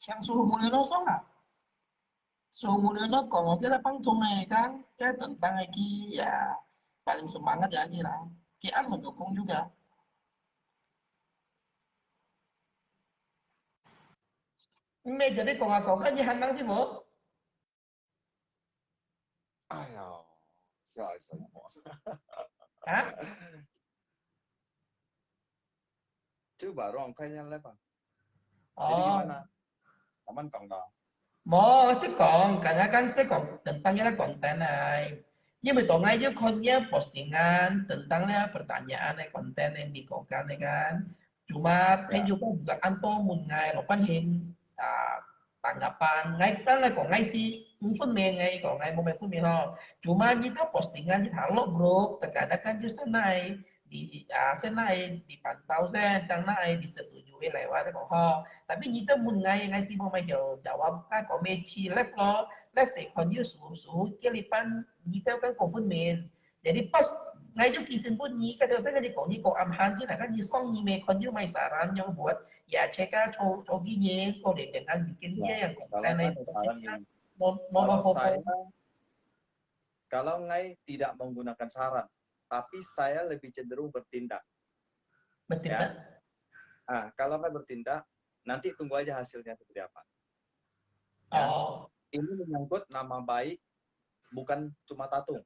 Yang suhu mulia nó sống à? Suhu mulia nó còn một cái là băng thùng này kan, cái tentang lagi ya paling semangat ya kira. Kian mendukung juga. Ini jadi kok kan hanang sih, Bu. 哎呀，笑死我！Hah? Coba Rom kayaknya lepas. Jadi Oh, gimana? Aman kong dong. mau sẽ còn, karena kan saya tentangnya konten này. Nhưng mà tối nay chứ konnya postingan tentangnya pertanyaan konten yang dikokan kan. Cuma kan Ya, juga juga anto mun ngai lo pan hin tanggapan ngay kan là có ngay si phân mềm ngay có ngay mau phân mềm ho. Cuma kita postingan kita halo bro, terkadang kan justru naik saya naik dipantau saya, chẳng naik disetujui lewat kok ho. Tapi kita mun ngay ngay si mau mai hiểu jawab kan có mê chi left lo left thì còn như số cái lipan kita kan có phân mềm. Jadi pas ngay trước khi xin pun nyi kata saya jadi kok nyi kok amhan chứ là kan nyi song nyi me kon như mai saran yang buat ya ceka cho gini kok dengan ya. bikinnya yang Kalau konten nggak itu saran gini, kalau monofoto saya, kalau nggak tidak menggunakan saran, tapi saya lebih cenderung bertindak, ya. bertindak. Nah, kalau nggak bertindak, nanti tunggu aja hasilnya seperti apa, ya. Oh, Ini menyangkut nama baik, bukan cuma tatung,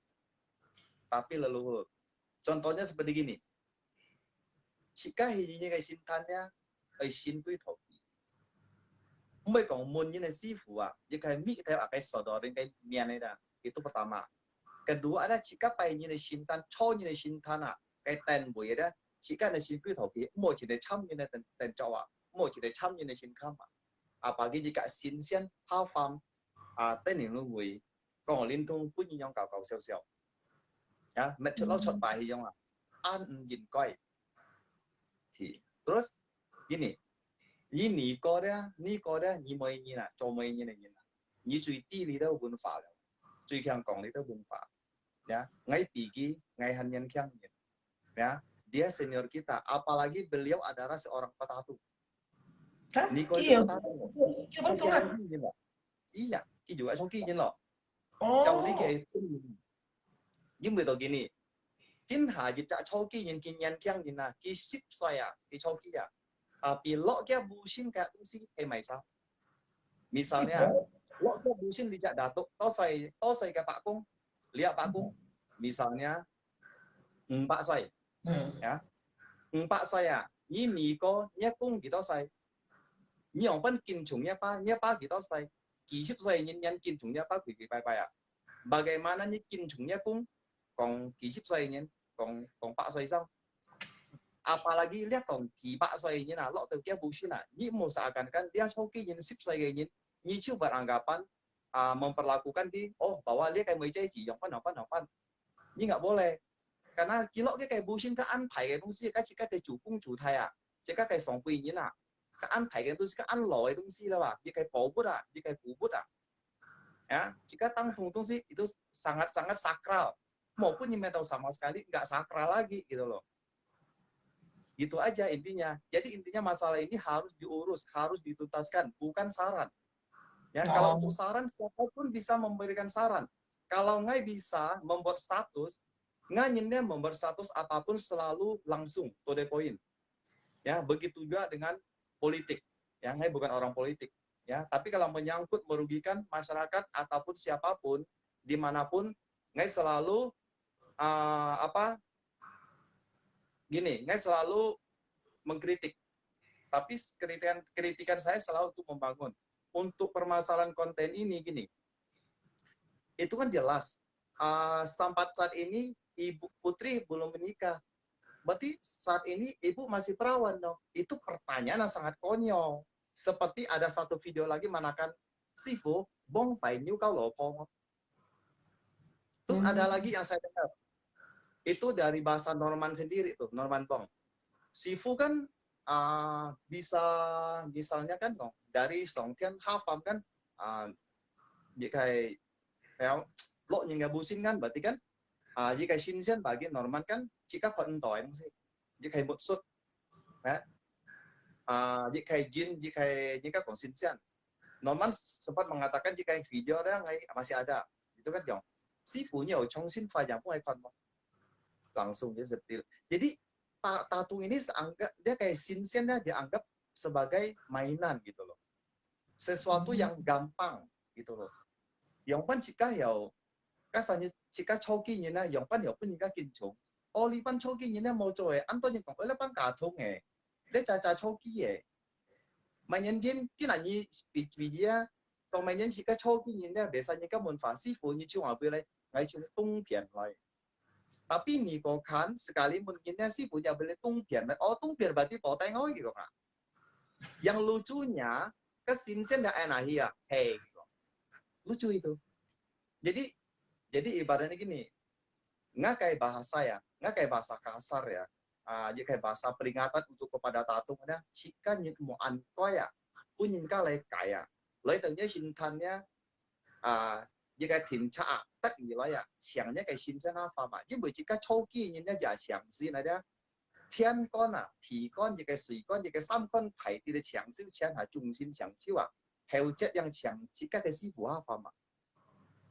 tapi leluhur. Contohnya seperti gini, jika hijinya kayak sintannya, kayak sintui topi. Mới còn muốn như này sư phụ jadi kayak mi kayak kayak sodorin kayak mian itu pertama. Kedua ada jika pai như này sintan, cho như này sintan kayak ten bui ada, jika này sin quy thổ phí, mỗi chỉ để chăm như này ten cho mỗi chỉ để chăm như này sin kham apalagi jika sin sian hao farm tên những luôn bui, còn liên thông cũng như nhau cào cào xèo xèo, ya, mệt cho lâu chọn bài thì nhau an nhìn coi, thì terus gini. Ini Korea, ni Korea, ni mới như nào, cho mới như này, ni最低你都文化了，最强讲你都文化，ya, ngai pigi, ngai hanyan kyang, ya, dia senior kita, apalagi beliau adalah seorang petatu, hả? Niko itu Kia petatu, kia bắn Choki tung à? Hanji loh, iya, Ki juga Choki nhìn loh, jauh đi Oh, kayak itu, nhưng mà gini, Kin Hà chỉ trả Choki nhìn Kin Yan Kyang nhìn là Ki ship saya, Ki Choki ya. Tapi lo kia busin kayak si mày sao? shit Misalnya, bro. lo kia busin dijak datuk, to say ke Pak Kung, lihat Pak Kung, misalnya, Pak say, Ừ. ya, Pak saya, ini ko nya Kung gitu say, ni orang pun kin chungnya pa gitu say, kisip say nyen kin chungnya pa quỷ quỷ bài à, bagaimana ni kin chungnya Kung, còn kisip say nyen, còn Pak say sao? Apalagi lihat kong tiba saya ini nah lo tuh kia bullshit nah ini mau seakan-akan dia hoki ini sip saya ini ini beranggapan memperlakukan di bahwa dia kayak menceci yang apa ini nggak boleh karena kilo kayak bullshit ke an thai cái东西cái kayak chủ cung chủ thai jika kayak song quy ini nah ke an thai cái东西ke an lo cái东西lah dia kayak bau bút dia kayak bubut ya jika tangtung东西itu sangat sakral maupun yang tahu sama sekali nggak sakral lagi gitu loh. Gitu aja intinya. Jadi intinya masalah ini harus diurus, harus dituntaskan, bukan saran. Ya, kalau untuk Oh, saran siapapun bisa memberikan saran. Kalau nggak bisa membuat status, nggak membuat status apapun selalu langsung to the point. Ya, begitu juga dengan politik. Ya, nggak bukan orang politik. Ya, tapi kalau menyangkut merugikan masyarakat ataupun siapapun dimanapun, nggak selalu gini, nggak selalu mengkritik. Tapi kritikan saya selalu untuk membangun. Untuk permasalahan konten ini gini, itu kan jelas. Sampai saat ini Ibu Putri belum menikah. Berarti saat ini Ibu masih perawan dong. Itu pertanyaan yang sangat konyol. Seperti ada satu video lagi manakan Sifu, bong painyu kau lopong. Terus ada lagi yang saya dengar. Itu dari bahasa Norman sendiri tuh, Norman Bong. Sifu kan bisa misalnya kan dari Songtian Hafam kan jika lo nyingga busin kan berarti kan jika Shinsian bagi Norman kan jika kontoin sih jika mutsut ya jika Jin jika Kong Shinsian Norman sempat mengatakan jika video ada masih ada, itu kan yang sifunya Chongxin Fajang pun langsung dia seperti itu. Jadi tatung ini seanggap dia kayak sinsen dia dianggap sebagai mainan gitu loh, sesuatu yang gampang gitu loh. Yang pan jika ya kasarnya jika choki nya yang pan ya pun jika kincung, oli pan choki nya mau coy, antonya kong oleh pan katung dia caca choki mà nhân viên cái là như vì gì á còn mà nhân chỉ cái抽cái nhìn này biasanya kan manfaat sih punya cuma boleh ngai cuma tungpian lah tapi ni kau kan sekali mungkin sih punya boleh tungpian oh tungpian berarti poteng oh gitu kan yang lucunya kesinsen dah enak ya hey gitu. Lucu itu jadi ibaratnya gini nggak kayak bahasa ya nggak kayak bahasa kasar ya dia kayak bahasa peringatan untuk kepada tatungnya jika mau ankoya punya kalian kaya lấy từ nhớ sinh thân nhá như cái thỉnh cha tất gì lại à chẳng nhớ cái sinh chân pháp mà nhưng bởi chỉ cái châu kỳ như nhá giả chẳng gì này đó thiên con thủy con như cái水con như cái三con thải đi để chẳng siêu chẳng là trung心chẳng siêu theo chất yang chẳng chỉ cái sư phụ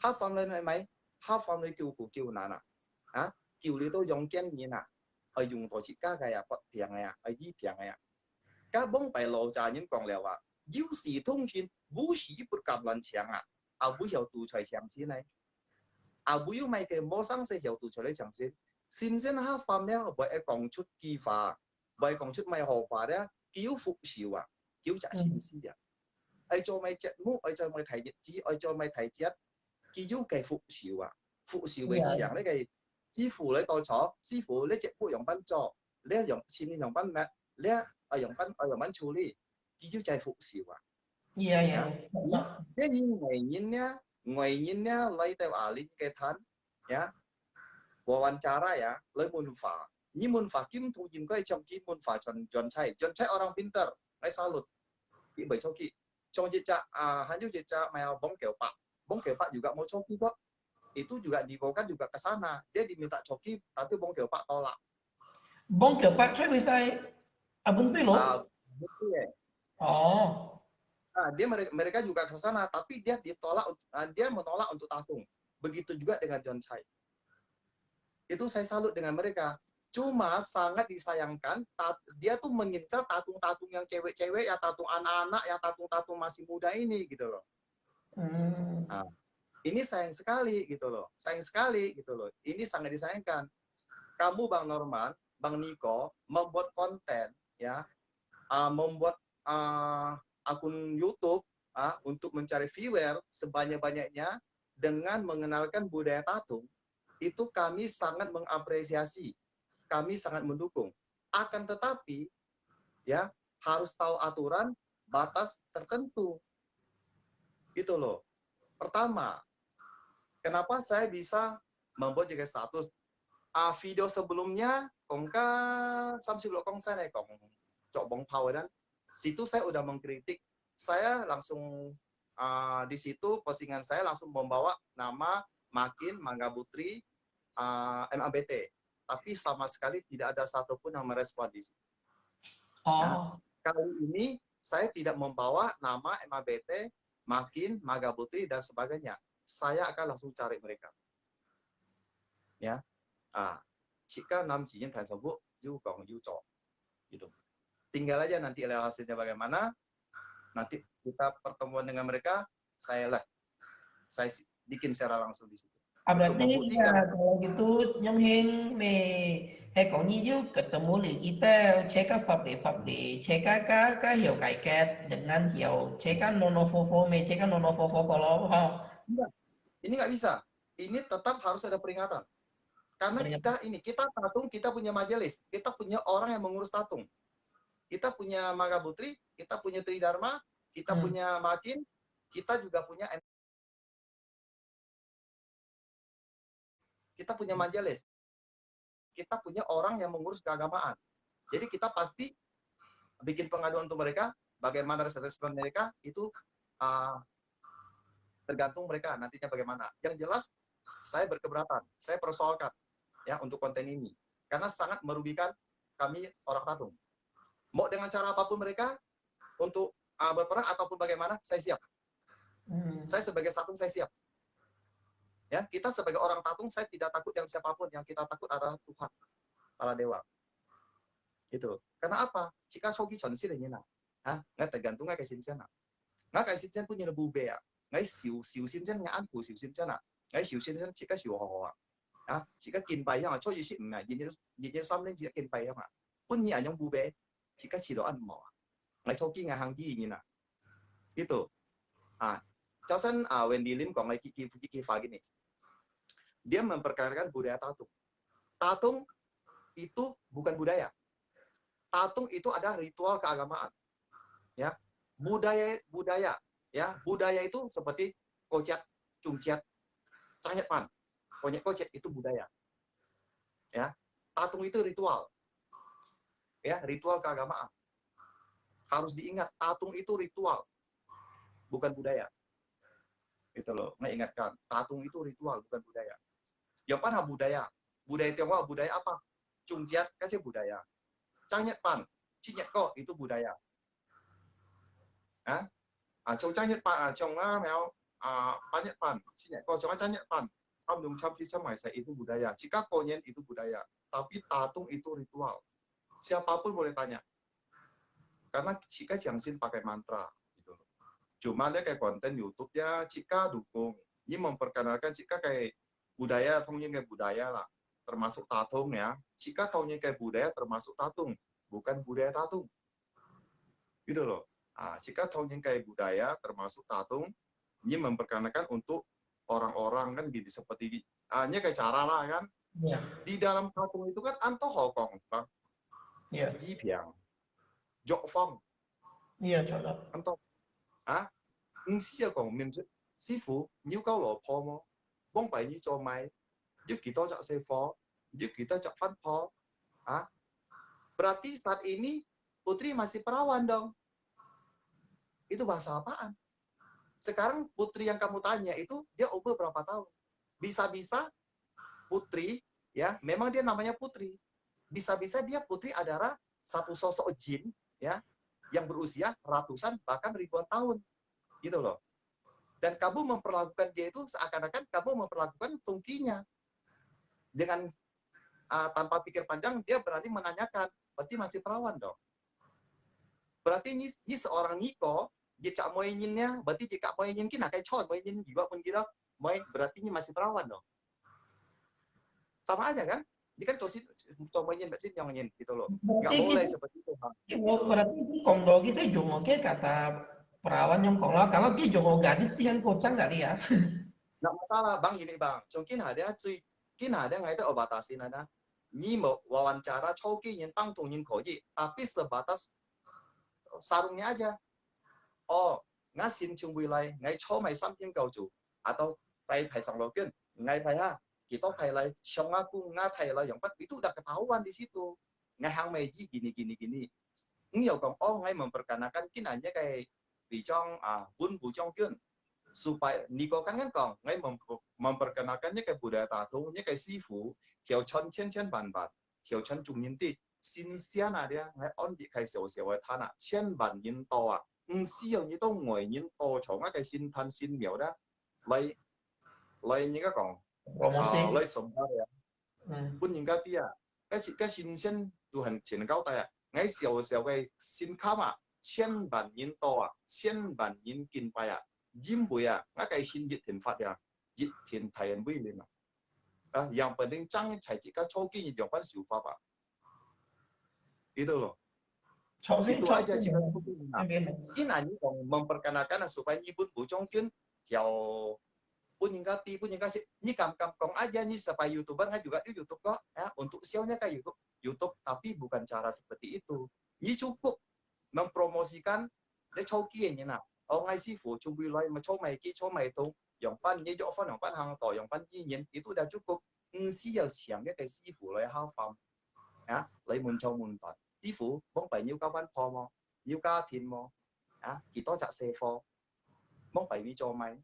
pháp pháp lên này mấy pháp pháp lên kêu nè kêu đi tôi dùng chân như nè ở dùng tổ chỉ cái bật tiếng này ở dưới tiếng này các bóng bài lộ ra những con liệu有時通訊無時不夾撚強不有獨裁強先嚟，不要咪嘅冇生死有獨裁嚟強先，先先黑法咧，唔係講出機化，唔係講出咪何法咧，叫復兆叫隻先師做咪節目，做咪提日子，做咪提節，叫計復兆復兆為強呢個師傅你到咗，師傅呢隻不用賓做，呢用前面用賓咩，呢用賓處理。叫ใจphục xỉu Iya. Thế nhưng ngoài nhìn nhá lấy theo alin cái thân ya wawancara ya lấy munfa nhưng munfa kim thu jin có trong kim munfa John Chai orang pintar ngay salut bị bởi choki trong jejak hanya jejak mau bong pak juga mau choki kok itu juga dibawakan juga ke sana dia diminta choki tapi bong pak tolak Bong Pak Choi Wisai Abun Silo. Betul ya. Oh. Dia mereka juga ke sana, tapi dia menolak untuk tatung. Begitu juga dengan John Chai. Itu saya salut dengan mereka. Cuma sangat disayangkan, dia tuh mengincar tatung-tatung yang cewek-cewek, ya tatung anak-anak, yang tatung-tatung masih muda ini gitu loh. Ini sayang sekali gitu loh. Ini sangat disayangkan. Kamu Bang Norman, Bang Niko membuat konten ya, membuat akun YouTube untuk mencari viewer sebanyak-banyaknya dengan mengenalkan budaya tatung, itu kami sangat mengapresiasi, kami sangat mendukung. Akan tetapi, ya harus tahu aturan, batas tertentu, gitu loh. Pertama, kenapa saya bisa membuat juga status video sebelumnya, kongka sampai belakang saya kong cobong power dan situ saya udah mengkritik, saya langsung di situ postingan saya langsung membawa nama Makin Mangga Putri MABT, tapi sama sekali tidak ada satupun yang merespon di situ. Nah, kali ini saya tidak membawa nama MABT, Makin Mangga Putri dan sebagainya. Saya akan langsung cari mereka. Ya, jika namanya kan sebut, you gong you cok, gitu. Tinggal aja nanti hasilnya bagaimana, nanti kita pertemuan dengan mereka, saya bikin secara langsung di situ. Berarti ya kalau gitu Nhung Hin hay có như ketemu lagi kita cek update cek hiểu cải cách dengan hiểu cek nonofofo cek nonofofo kalau ini nggak bisa, ini tetap harus ada peringatan karena kita tatung, kita punya majelis, kita punya orang yang mengurus tatung. Kita punya Mangga Putri, kita punya Tridharma, kita punya Makin, kita juga punya majelis. Kita punya orang yang mengurus keagamaan. Jadi kita pasti bikin pengaduan untuk mereka, bagaimana respon mereka, itu tergantung mereka nantinya bagaimana. Yang jelas, saya berkeberatan, saya persoalkan ya untuk konten ini. Karena sangat merugikan kami orang tatung. Mau dengan cara apapun mereka untuk berperang ataupun bagaimana, saya siap. Saya sebagai tatung saya siap. Ya, kita sebagai orang tatung saya tidak takut yang siapapun, yang kita takut adalah Tuhan, para dewa. Itu. Karena apa? Jika sogi 전시는 나. Nggak tergantungnya ke sinjana. Nggak kayak sinjana punya lebu bea. Nggak siu sinjana nggak anpu siu sinjana. Nggak siu sinjana jika siu hoa. Jika kin bayang cho yi shi nggak yin sam len jika kin bayang pun ni anyong bu be jika chỉ an mau. Nggak sogi nggak hang ji ini na. Itu. Chosen Wendy Lim kong lagi Kiki Fa gini. Dia memperkenalkan budaya tatung. Tatung itu bukan budaya. Tatung itu ada ritual keagamaan. Ya, budaya. Ya, budaya itu seperti kociat, cungciat, canyet pan, kocet itu budaya. Ya, tatung itu ritual. Ya, ritual keagamaan. Harus diingat, tatung itu ritual, bukan budaya. Itu loh, mengingatkan. Tatung itu ritual, bukan budaya. Yang pan budaya. Budaya Tionghoa, budaya apa? Cungciat, kasih budaya. Canyet pan, cinyet kok, itu budaya. Trong canyet pan, trong mèo, panjat pan, cinyet kok, trong canyet pan. Samdung cap cicam maisa itu budaya. Jika konyen itu budaya. Tapi tatung itu ritual. Siapapun boleh tanya. Karena jika Jiangxin pakai mantra. Gitu. Cuma dia kayak konten YouTube ya, jika dukung. Ini memperkenalkan jika kayak budaya, taunya kayak budaya lah. Termasuk tatung ya. Jika taunya kayak budaya, termasuk tatung. Bukan budaya tatung. Gitu loh. Jika taunya kayak budaya, termasuk tatung, ini memperkenalkan untuk orang-orang kan gitu seperti hanya kayak cara lah kan. Yeah. Di dalam tatung itu kan anto hokong, bang. Yeah. Ji Piang, Jok Fong. Iya, contoh. Anto. Xia Gong Min Sifu, New Cao Lo Po Mo, Bong Bai Ni Cho Mai, giúp kita cak sevo, giúp kita cak fan po. Berarti saat ini Putri masih perawan dong. Itu bahasa apaan? Sekarang Putri yang kamu tanya itu dia umur berapa tahun? Bisa-bisa Putri, ya, memang dia namanya Putri. Bisa-bisa dia Putri adalah satu sosok jin, ya, yang berusia ratusan bahkan ribuan tahun, gitu loh. Dan kamu memperlakukan dia itu seakan-akan kamu memperlakukan tungkinya. Dengan tanpa pikir panjang dia berani menanyakan, berarti masih perawan dong. Berarti ini seorang Niko, dia cak moinnya, berarti jika moinin kina kayak con moinin juga pun kira moin berarti ini masih perawan dong. Sama aja kan? Ini kan cosit moinin berarti yang nyin gitu loh. Nggak boleh seperti itu. Berarti Kong Dogi saya jongoknya kata perawan yang Kong lah. Kalau dia jongok gadis sih kan kocang kali ya. Nggak masalah bang, ini bang. Mungkin ada nggak ada obatasin ada. Ini mau wawancara coki nyin tang tung nyin koji, tapi sebatas sarungnya aja. Oh, nga xin chung vui lai, ngay cho mày xăm thiên cầu chủ, atau tay thầy sang lo kian, ngay thầy ha, kita thầy lai, siang aku nga thầy lai yang pat itu udah ketahuan di situ, ngay hang meji gini. Ini kong oh ngay memperkenalkan kinanya kayak di chong bun bu chong kian, supaya Niko kan kong ngay memperkenalkannya kayak budaya tatungnya kayak sifu, hiao chen ban, hiao chen chung yin ti, sin sian ada ngay on di kayak xiao tanah, chen ban yin to需要你到外面多從一個先噴先苗啦，嚟應該講嚟什麼嘅？本人家啲個先先都很前交代我小嘅先卡千萬人多千萬人見拜因為我個先熱天發熱天太陽威廉yang penting jangan cai jika coki ni jawapan siapa pak itu loh. Itu aja jika mungkin hanya memperkenalkan supaya nyibun bujong kan yang punya kasih ini kong aja nih supaya youtuber nggak juga di YouTube kok ya untuk sialnya kayak YouTube tapi bukan cara seperti itu. Ini cukup mempromosikan để cho kia như nào ngay sư phụ chuẩn bị lại mà cho mày itu yang pan như dọc yang pan hàng tỏi yang pan itu udah cukup sial siang cái sư phụ lại hao phẩm ya lấy mun cho mun tỏi師傅幫俾要交翻貨麼？要加田麼？幾多隻卸貨？幫俾你做咪？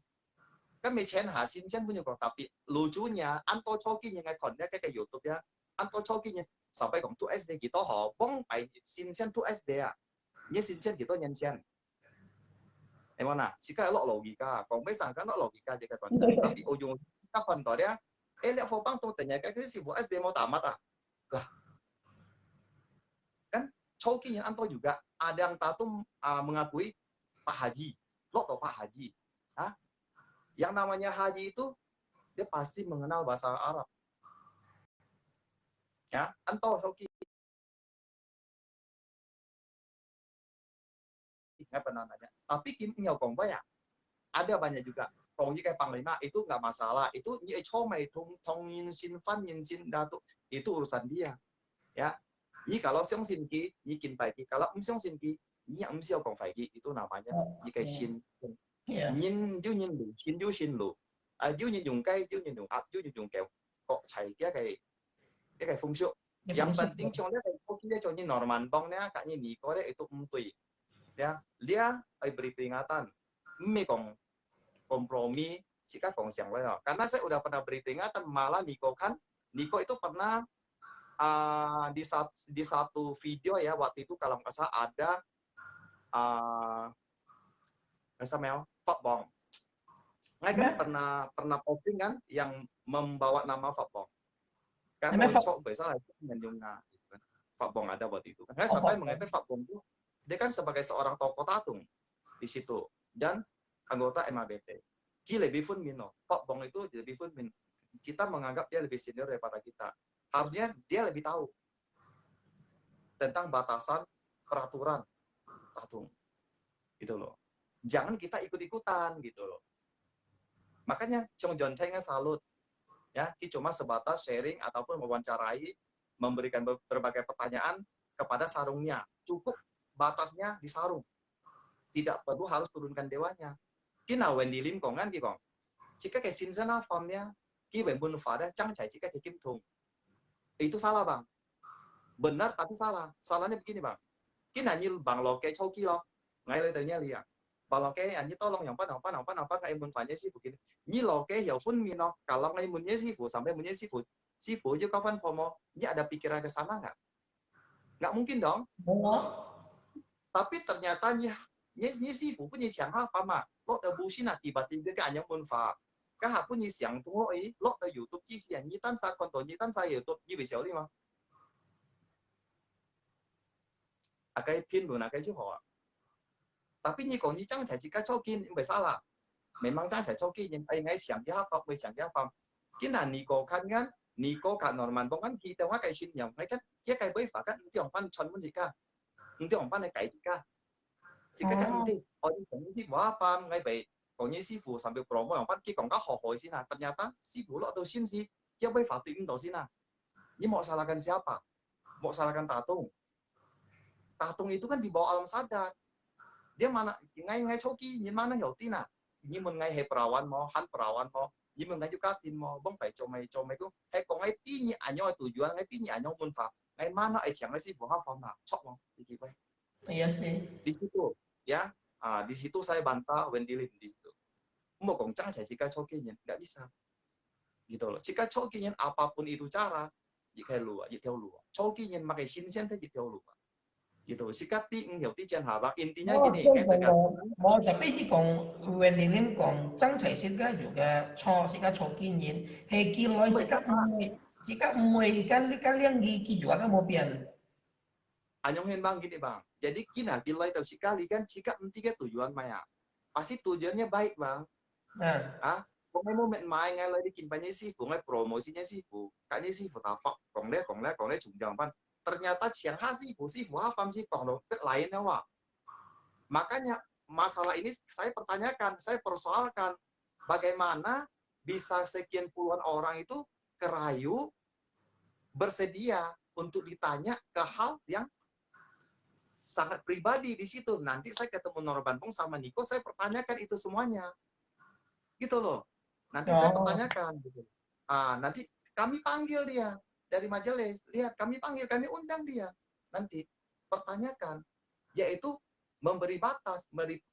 咁你請下先真本要講特別，路主呀，按多初見嘅群咧，嘅 YouTube 呀，按多初見嘅，十倍講 2SD 幾多號？幫俾先真 2SD 啊？你先真幾多人先？ Emang nah, jika lo logika, kong may sangka no logika jika konten, tapi ujung kita kontornya, lihat Fopang tuh tanya kayak si Bu SD mau tamat ah, lah kan Chokinya Anto juga ada yang tato mengakui Pak Haji, lo tau Pak Haji, Hah? Yang namanya Haji itu dia pasti mengenal bahasa Arab, ya Anto Choki nggak pernah nanya, tapi Kim Nyao Kong ya ada banyak juga. Kong kayak Panglima itu nggak masalah, itu Chomai Tong Yin Sin Fan Yin Sin Datu itu urusan dia, ya. Ini kalau Xiong Xin Ki, ini Kin Pai Ki. Kalau Xiong Xin Ki, ini Xiao Kong Fai Ki itu namanya ini kayak Xin. Iya. Nhìn ju nhìn lu, Xin ju Xin lu. Ju nhìn dùng cây, ju nhìn dùng áp, ju nhìn dùng kẹo. Kok cari dia kayak fungsi. Yang penting contohnya kayak dia contohnya Norman Bongnya kayaknya Niko deh itu empui. Ya, dia beri peringatan. Kong kompromi jika kong siang lah. Karena saya udah pernah beri peringatan malah Niko itu pernah di satu video ya waktu itu kalau nggak salah ada Samuel Pak Bong. Nggak kan pernah posting kan yang membawa nama Pak Bong. Kan mau cok biasa lah menyunga gitu kan. Pak Bong ada waktu itu. Nggak sampai mengatakan Pak Bong itu dia kan sebagai seorang tokoh tatung di situ dan anggota MABT. Ki lebih pun mino. Pak Bong itu lebih pun min. Kita menganggap dia lebih senior daripada kita. Harusnya dia lebih tahu tentang batasan peraturan tatung gitu loh. Jangan kita ikut-ikutan gitu loh. Makanya Chong Jon Cheng salut ya, kita cuma sebatas sharing ataupun mewawancarai, memberikan berbagai pertanyaan kepada sarungnya. Cukup batasnya di sarung. Tidak perlu harus turunkan dewanya. Kina Wendy Lim Kong kan Kong. Jika ke Sinzana formnya Ki Wen Bun Fa Chang Chai jika ke Kim Tung. Itu salah, Bang. Benar tapi salah. Salahnya begini, Bang. Kina nyil Bang Loke Choki lo. Ngay lời tự nhiên lihat. Kalau kayak anh tolong yang apa kayak munfanya sih begini. Ni lo kayak ya pun mino. Kalau ngai munnya sih sampai munnya sih aja kapan pomo. Ini ada pikiran ke sana nggak? Nggak mungkin dong. Tapi ternyata ni sih punya siang apa mah. Lo terbusin tiba-tiba kayak anyang munfa. Kah punya siang tuh lo ter YouTube sih siang nyitan sa konto nyitan saya YouTube ni bisa lima. Akai pin guna akai juga. Tapi ni kong ni chẳng phải chỉ cái chokin không phải salah. Memang chẳng phải chokin nhưng ai ngay chẳng dia pháp với chẳng dia pháp. Cái là Nico kan Norman Bong kan kita nga kay sin yang ngay kan dia kay boy fa kan ti ong pan chon mun jika. Ti ong pan này kay jika. Jika kan ti orang kan si wa pam ngay bay kong ni si fu sambil promo yang pan ki kong ka ho hoi sin na. Ternyata si fu lo tau sin si dia boy fa tu im tau sin na. Ini mau salahkan siapa? Mau salahkan Tatung. Tatung itu kan di bawah alam sadar. Dia mana ngay choki nhìn mana hiểu tin à như một ngày hệ perawan mau han perawan mau như một ngày juga tin mau bông phải cho mày cũng hay có ngay tin như anh nhau tujuan ngay tin như anh nhau muốn phạm ngay mana ai chẳng ngay sih buah phạm nào chok mau di vậy. Iya sih. Di situ ya di situ saya bantah Wendy Lim di situ mau gongcang saya jika chokinya nggak bisa gitu loh jika chokinya apapun itu cara jika lu theo lu chokinya makai sinsen tadi theo lu gitu sikap ti hiểu ti chen haba intinya gini mau tapi ini kong Wendy Lim kong Zhang Cai Xika juga Xika Chokin Yin Hei Ki Loi Xika Mui kalian Ki juga kan mau pian Anyong hen bang gini bang jadi kina kilai tahu sekali kan sikap tiga tujuan maya pasti tujuannya baik bang kong mau main ngay lagi kimpanya sih kong promosinya sih kayaknya sih fotofa kong le cuma pan ternyata siang sih paham sih kong lo lainnya wah makanya masalah ini saya pertanyakan saya persoalkan bagaimana bisa sekian puluhan orang itu kerayu bersedia untuk ditanya ke hal yang sangat pribadi di situ. Nanti saya ketemu Norman Bong sama Niko, saya pertanyakan itu semuanya. Gitu loh. Nanti saya pertanyakan. Gitu. Nanti kami panggil dia dari majelis. Lihat, kami panggil, kami undang dia. Nanti pertanyakan. Yaitu memberi batas,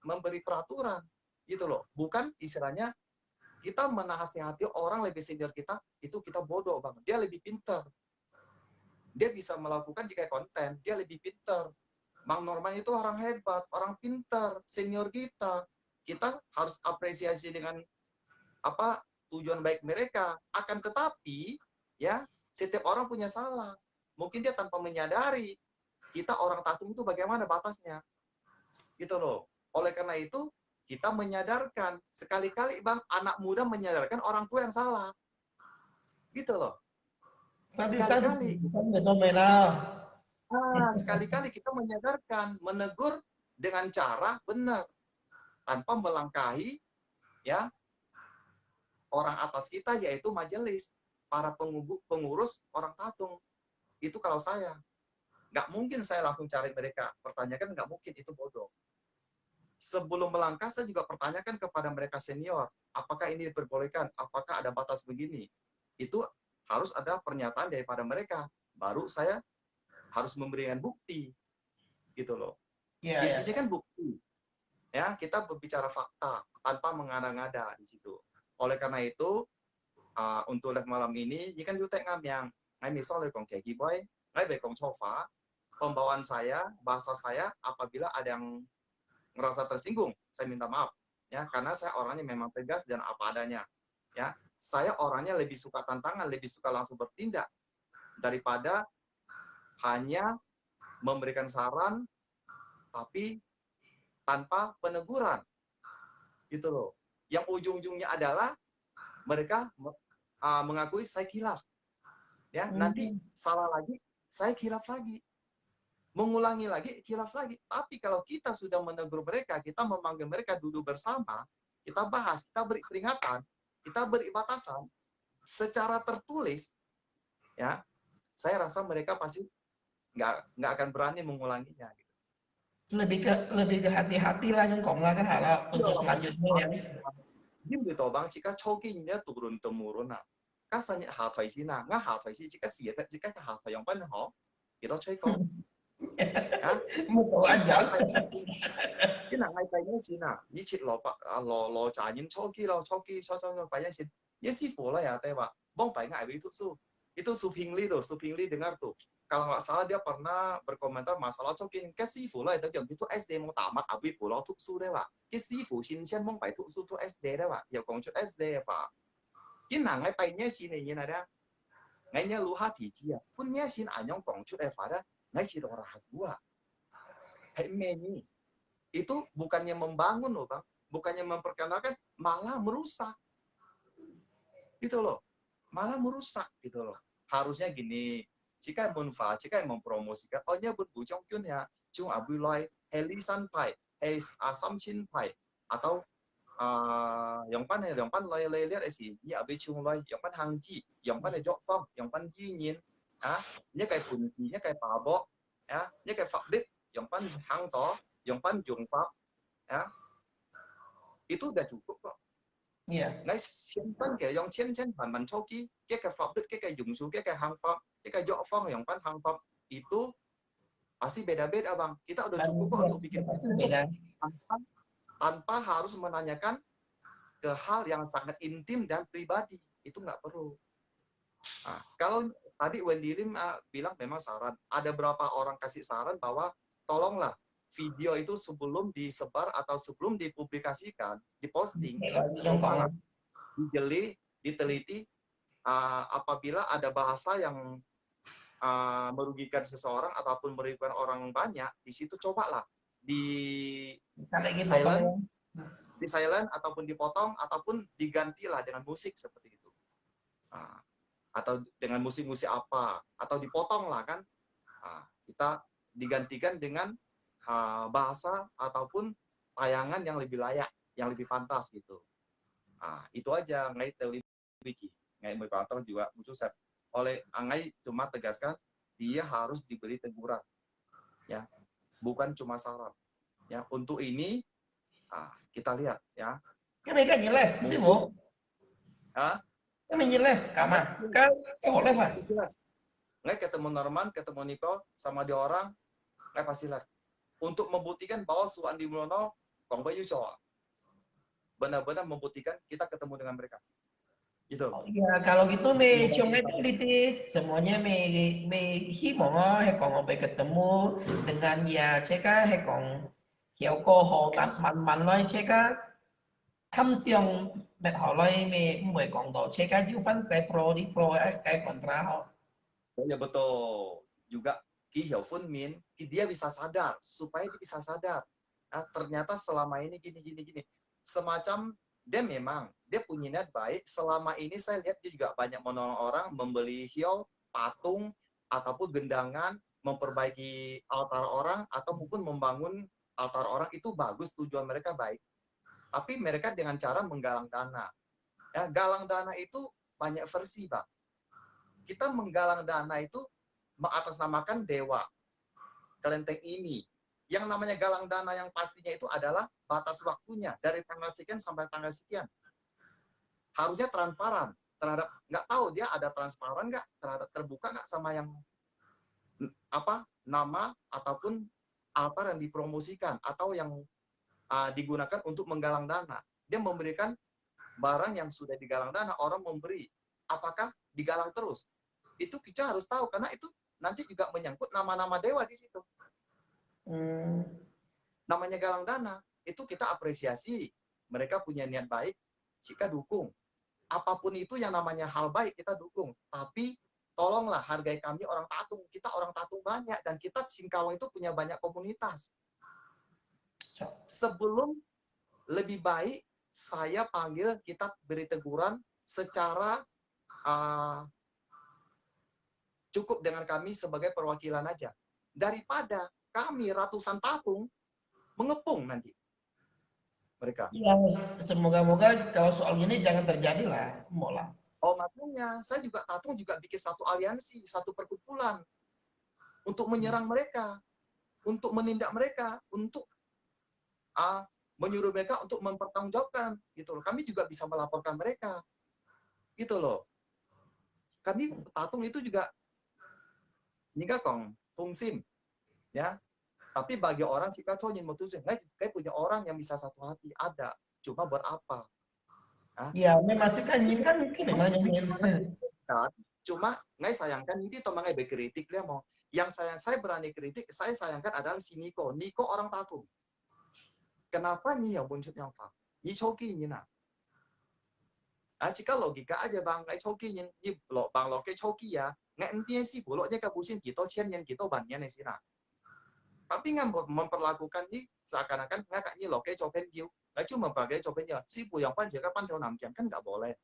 memberi peraturan. Gitu loh. Bukan istilahnya kita menasihati orang lebih senior kita, itu kita bodoh banget. Dia lebih pintar. Dia bisa melakukan jika konten, dia lebih pintar. Bang Norman itu orang hebat, orang pintar, senior kita. kita harus apresiasi dengan apa tujuan baik mereka. Akan tetapi ya setiap orang punya salah. Mungkin dia tanpa menyadari kita orang tatung itu bagaimana batasnya. Gitu loh. Oleh karena itu kita menyadarkan sekali-kali Bang, anak muda menyadarkan orang tua yang salah. Gitu loh. Sekali-kali. Sekali-kali kita menyadarkan, menegur dengan cara benar tanpa melangkahi ya orang atas kita, yaitu majelis para pengurus orang tatung. Itu kalau saya nggak mungkin saya langsung cari mereka pertanyakan, nggak mungkin, itu bodoh. Sebelum melangkah saya juga pertanyakan kepada mereka senior, apakah ini diperbolehkan, apakah ada batas begini. Itu harus ada pernyataan daripada mereka, baru saya harus memberikan bukti, gitu loh. Intinya kan bukti, ya kita berbicara fakta tanpa mengada-ngada di situ. Oleh karena itu, untuk live malam ini kan jutek yang ngai misalnya kong kayak boy, ngai bekong cofa, pembawaan saya, bahasa saya, apabila ada yang ngerasa tersinggung, saya minta maaf, ya karena saya orangnya memang tegas dan apa adanya, ya saya orangnya lebih suka tantangan, lebih suka langsung bertindak daripada hanya memberikan saran tapi tanpa peneguran, gitu loh. Yang ujung-ujungnya adalah mereka mengakui saya khilaf, ya nanti salah lagi, saya khilaf lagi, mengulangi lagi, khilaf lagi. Tapi kalau kita sudah menegur mereka, kita memanggil mereka duduk bersama, kita bahas, kita beri peringatan, kita beri batasan secara tertulis, ya saya rasa mereka pasti nggak akan berani mengulanginya. Gitu. Lebih ke hati-hati lah Kong lah kan untuk selanjutnya ya. Jadi betul bang, jika cokinya turun temurun, kasanya hafai sih, nggak hafai sih, jika sih, jika hafai yang paling ho, kita coki. Mau aja. Cái nào ngay tay nhé xin à, như chị lò trả những choki lo choki cho phải nhé xin. Ya si phụ lah ya teh pak, bang pak nggak itu su. Itu Supingli tuh, Supingli dengar tuh. Kalau nggak salah dia pernah berkomentar masalah choki. Cái si phụ lah itu yang itu SD mau tamat, abi pulau thuk su deh pak. Cái si phụ xin chen bang pak thuk su tuh SD deh pak. Ya kong cut SD ya pak. Cái nào ngay tay nhé xin này như này dah. Ngay nhé lu hati chia. Pun nhé xin anyong kong cut dah. Ngay chỉ orang dua. Hei meni. Itu bukannya membangun loh bang, bukannya memperkenalkan, malah merusak, gitu loh, malah merusak, gitu loh. Harusnya gini, jika manfaat, jika mempromosikan, ohnya berbujung kyun ya, cung abulai, helisan pai, asam chin pai, atau yang pan lai lihat sih, ya abi cung lai, yang pan hangji, yang pan jok fong, yang pan dingin, nya kayak punsinya kayak pabok, ya, nya kayak fakdit, yang pan hang to. Yang pan jung pap, ya itu udah cukup kok. Iya. Ngay simpan kayak yang chen ban choki, kayak pap dit, kayak jung su, kayak hang pap, kayak jok fong yang pan hang pap itu pasti beda-beda bang. Kita udah cukup kok untuk bikin beda. Tanpa harus menanyakan ke hal yang sangat intim dan pribadi, itu nggak perlu. Nah, kalau tadi Wendy Lim bilang memang saran, ada berapa orang kasih saran bahwa tolonglah video itu sebelum disebar atau sebelum dipublikasikan, diposting, cobalah dijeli, diteliti, apabila ada bahasa yang merugikan seseorang ataupun merugikan orang banyak, di situ cobalah di silent ataupun dipotong ataupun digantilah dengan musik seperti itu, atau dengan musik-musik apa, atau dipotong lah kan, kita digantikan dengan bahasa ataupun tayangan yang lebih layak, yang lebih pantas gitu. Itu aja ngai televisi, ngai berkantor juga muncul set. Oleh ngai cuma tegaskan dia harus diberi teguran, ya, bukan cuma saran. Ya, untuk ini kita lihat ya. Cái này cái gì live sih bu? Cái này live kamar, kan live ah? Ngai ketemu Norman, ketemu Nico, sama dia orang, ngai pasti live. Untuk membuktikan bahwa Su Andi Mulyono, Kong Bayu Choa, benar-benar membuktikan kita ketemu dengan mereka. Gitu. Oh, ya kalau gitu me cium itu liti semuanya me himo he kong obe ketemu dengan ya ceka he kong hiao ko ho man man loy ceka thăm xiong bẹt họ lôi mê mười còn độ chế cái dữ phân cái pro đi pro cái kontra họ. Ya betul. Juga Ki Hyo Fun Min, dia bisa sadar supaya dia bisa sadar. Nah, ternyata selama ini gini. Semacam dia punya niat baik. Selama ini saya lihat dia juga banyak menolong orang membeli hiyo, patung ataupun gendangan, memperbaiki altar orang atau mungkin membangun altar orang, itu bagus, tujuan mereka baik. Tapi mereka dengan cara menggalang dana. Ya, galang dana itu banyak versi, Bang. Kita menggalang dana itu mengatasnamakan dewa kelenteng ini. Yang namanya galang dana yang pastinya itu adalah batas waktunya dari tanggal sekian sampai tanggal sekian. Harusnya transparan terhadap, nggak tahu dia ada transparan nggak terhadap, terbuka nggak sama yang nama ataupun altar yang dipromosikan atau yang digunakan untuk menggalang dana. Dia memberikan barang yang sudah digalang dana, orang memberi. Apakah digalang terus? Itu kita harus tahu, karena itu nanti juga menyangkut nama-nama dewa di situ. Namanya galang dana, itu kita apresiasi. Mereka punya niat baik, kita dukung. Apapun itu yang namanya hal baik, kita dukung. Tapi tolonglah hargai kami orang tatung. Kita orang tatung banyak, dan kita Singkawang itu punya banyak komunitas. Sebelum lebih baik, saya panggil, kita beri teguran secara cukup dengan kami sebagai perwakilan aja. Daripada kami ratusan tahun mengepung nanti mereka. Ya, semoga-moga kalau soal ini jangan terjadi lah, mola. Oh, makanya saya juga tatung juga bikin satu aliansi, satu perkumpulan untuk menyerang mereka, untuk menindak mereka, untuk menyuruh mereka untuk mempertanggungjawabkan, gitu loh. Kami juga bisa melaporkan mereka, gitu loh. Kami tatung itu juga Nika Kong, Fungsim, ya. Tapi bagi orang si Kaconin mutusin, kayak punya orang yang bisa satu hati, ada. Cuma buat apa? Ya, memang sih kan memang nyanyiin. Cuma ngai sayangkan ini teman ngai berkritik dia mau. Yang saya berani kritik, saya sayangkan adalah si Niko. Niko orang tatung. Kenapa nih yang muncul yang fa? Ni choki ni nah. Jika logika aja bang, ngai choki ni lo bang lo ke choki ya. Ngai entian sih boloknya kabusin kita cian yang kita bannya nih sih nah. Tapi nggak memperlakukan ini seakan-akan nggak kayak ini loh kayak copen jiu, nggak cuma pakai copen jiu, si yang pan jaga pan namkian kan nggak boleh.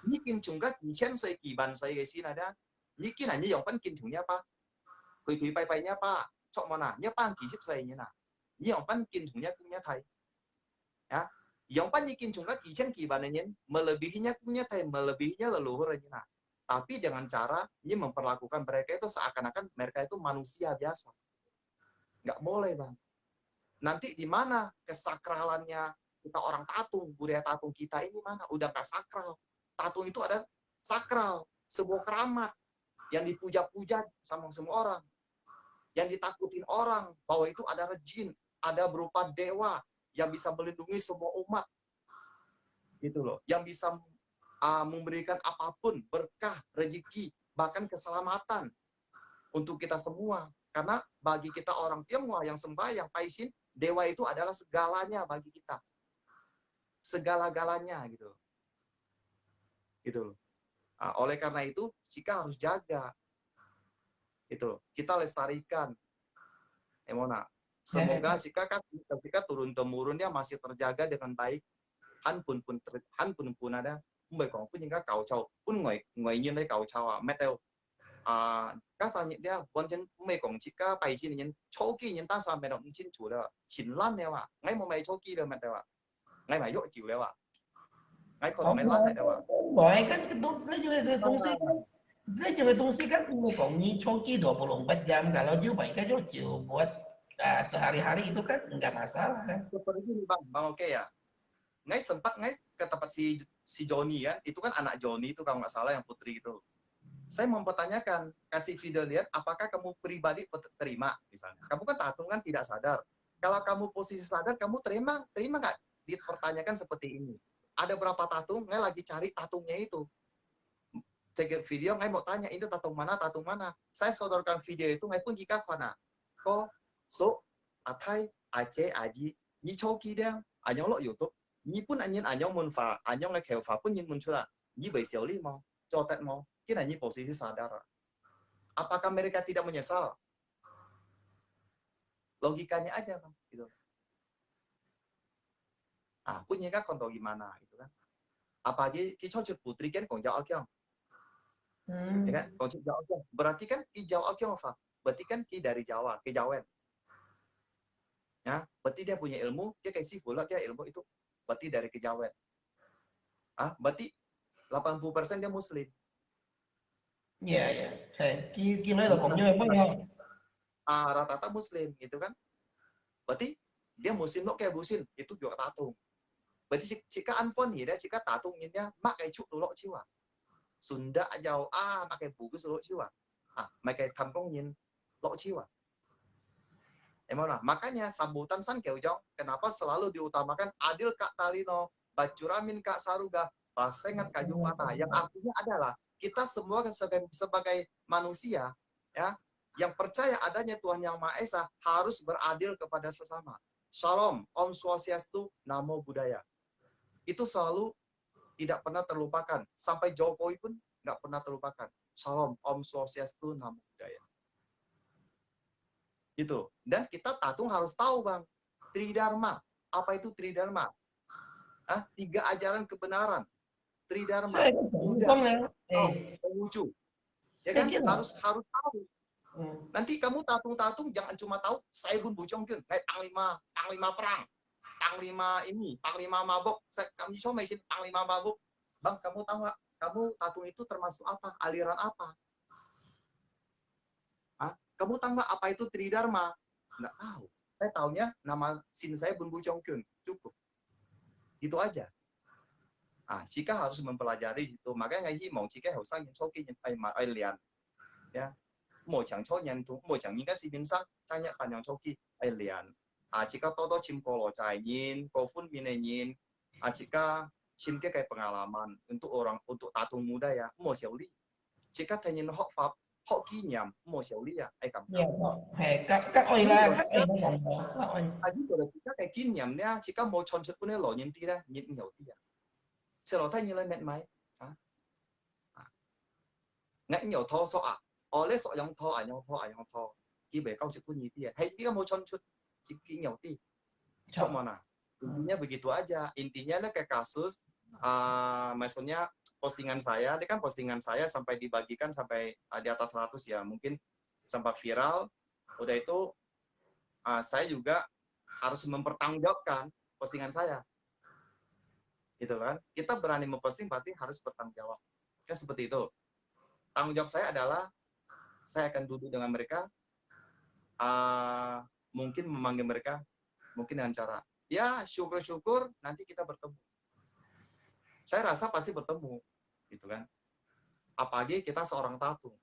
Ini kin cungkat, chen saya kiban saya guys ini ada, ini kin hanya yang pan kin cungnya apa, kui pai-painya apa, cok mana, nya pan kisip saya ini nah, ini yang pan kin cungnya punya Thai, ya, yang pan kin cungkat, chen kiban ini melebihinya punya Thai, melebihinya leluhur ini nah. Tapi dengan cara ini memperlakukan mereka itu seakan-akan mereka itu manusia biasa. Nggak boleh, Bang. Nanti di mana kesakralannya kita orang tatung, budaya tatung kita ini mana? Udah nggak sakral. Tatung itu ada sakral, sebuah keramat yang dipuja-puja sama semua orang. Yang ditakutin orang, bahwa itu ada jin, ada berupa dewa yang bisa melindungi semua umat. Gitu loh. Yang bisa memberikan apapun, berkah, rezeki, bahkan keselamatan untuk kita semua. Karena bagi kita orang Tionghoa yang sembahyang Paisin, dewa itu adalah segalanya bagi kita. Segala-galanya gitu. Gitu. Oleh karena itu, kita harus jaga. Gitu. Kita lestarikan. Emona. Semoga jika turun-temurunnya masih terjaga dengan baik. Han pun ada. Bởi có những các cậu cháu cũng ngoài nhiên đấy cậu cháu mẹ tao các sản nghiệp dia bọn chân mấy công chỉ các bài chi nhân châu kỳ nhân ta sao mẹ nó cũng chín chủ đó chín lan nè mà ngay một mấy châu kỳ đó mẹ tao ngay mà dội chịu đấy mà ngay còn mấy lan này đâu mà Bởi kan lấy những cái tung si kan mấy công như châu kỳ 24 jam kalau juga baik aja chịu buat sehari-hari itu kan nggak masalah kan. Seperti ini bang oke ya. Ngai sempat ke tempat si Joni ya, itu kan anak Joni itu kalau nggak salah yang putri itu. Saya mempertanyakan, kasih video lihat, apakah kamu pribadi terima misalnya. Kamu kan tatung kan tidak sadar. Kalau kamu posisi sadar, kamu terima nggak? Dipertanyakan seperti ini. Ada berapa tatung? Ngai lagi cari tatungnya itu. Cek video, ngai mau tanya ini tatung mana? Saya sodorkan video itu, ngai pun jika mana. Kok so, atai, ace, aji, ni choki dia. anyong lo YouTube, nyi pun anyong mun fa, anyong nge keo fa pun nyin muncul lah. Nyi bai xiao li mau, cotet mau, kina nyi posisi sadar. Apakah mereka tidak menyesal? Logikanya aja bang, gitu. Ah, punya kan konto gimana, gitu kan? Apalagi kita putri kan kongjau akyong, ya kan? Kongjau akyong, berarti kan kijau akyong fa, berarti kan ki dari Jawa, kejawen. Ya, berarti dia punya ilmu, dia kasih pula dia ilmu itu, berarti dari kejawen. Ah, berarti 80% dia Muslim. Dạ, dạ. Kia nói là còn nhớ mới không? Ah, rata-rata Muslim, gitu kan? Berarti dia Muslim lo kayak Muslim, itu juga tatung. Berarti jika anfon nih, dia jika tatunginnya makai cuk lo ciwa. Sunda jauh makai bugus lo ciwa. Ah, makai tampungin lo ciwa. Emang lah, makanya sambutan san keujong, kenapa selalu diutamakan adil kak talino, bacuramin kak saruga, basengat kak jumata. Yang artinya adalah kita semua sebagai manusia, ya, yang percaya adanya Tuhan Yang Maha Esa harus beradil kepada sesama. Shalom, Om Swastiastu, Namo Buddhaya. Itu selalu tidak pernah terlupakan. Sampai Jokowi pun nggak pernah terlupakan. Shalom, Om Swastiastu, Namo Buddhaya. Gitu. Dan kita tatung harus tahu bang, Tridharma. Apa itu Tridharma? 3 ajaran kebenaran. Tridharma. Buddha, Konghucu. Ya kan? Harus tahu. Nanti kamu tatung-tatung jangan cuma tahu saya Bun Bucongkeun, kayak panglima perang, panglima ini, panglima mabok. Kami so mention panglima mabok. Bang, kamu tahu nggak? Kamu tatung itu termasuk apa? Aliran apa? Kamu tahu nggak apa itu Tridharma? Nggak tahu. Saya tahunya nama sin saya Bun Bucongkeun. Cukup. Itu aja. Jika harus mempelajari itu, makanya ngaji mau jika harus yang coki yang lian, ya, mau jangan coki yang tuh, mau jangan ingat si bintang, tanya panjang coki lian. Jika toto cimpolo cayin, kofun mineyin, jika cimke kayak pengalaman untuk tatung muda ya, mau siuli. Jika tanyain họ kỷ niệm một xíu đi cảm Dạ, các ơi là các ơi nó còn các cái kỷ niệm nha chỉ có một chọn chút bữa lỗi nhìn tí ra nhìn nhiều tí sẽ lỗi thay như là mệt máy ngã nhiều thô so ở lấy so giống thô nhau thô khi về câu chuyện của nhìn tí hay chỉ có một chọn chút chỉ kỷ niệm tí trong mana intinya begitu aja intinya lah kayak kasus maksudnya postingan saya, ini kan postingan saya sampai dibagikan sampai di atas 100 ya, mungkin sempat viral. Udah itu saya juga harus mempertanggungjawabkan postingan saya. Gitu kan? Kita berani memposting berarti harus bertanggung jawab. Kan seperti itu. Tanggung jawab saya adalah saya akan duduk dengan mereka, mungkin memanggil mereka, mungkin dengan cara, ya syukur-syukur nanti kita bertemu. Saya rasa pasti bertemu, gitu kan. Apalagi kita seorang tatung.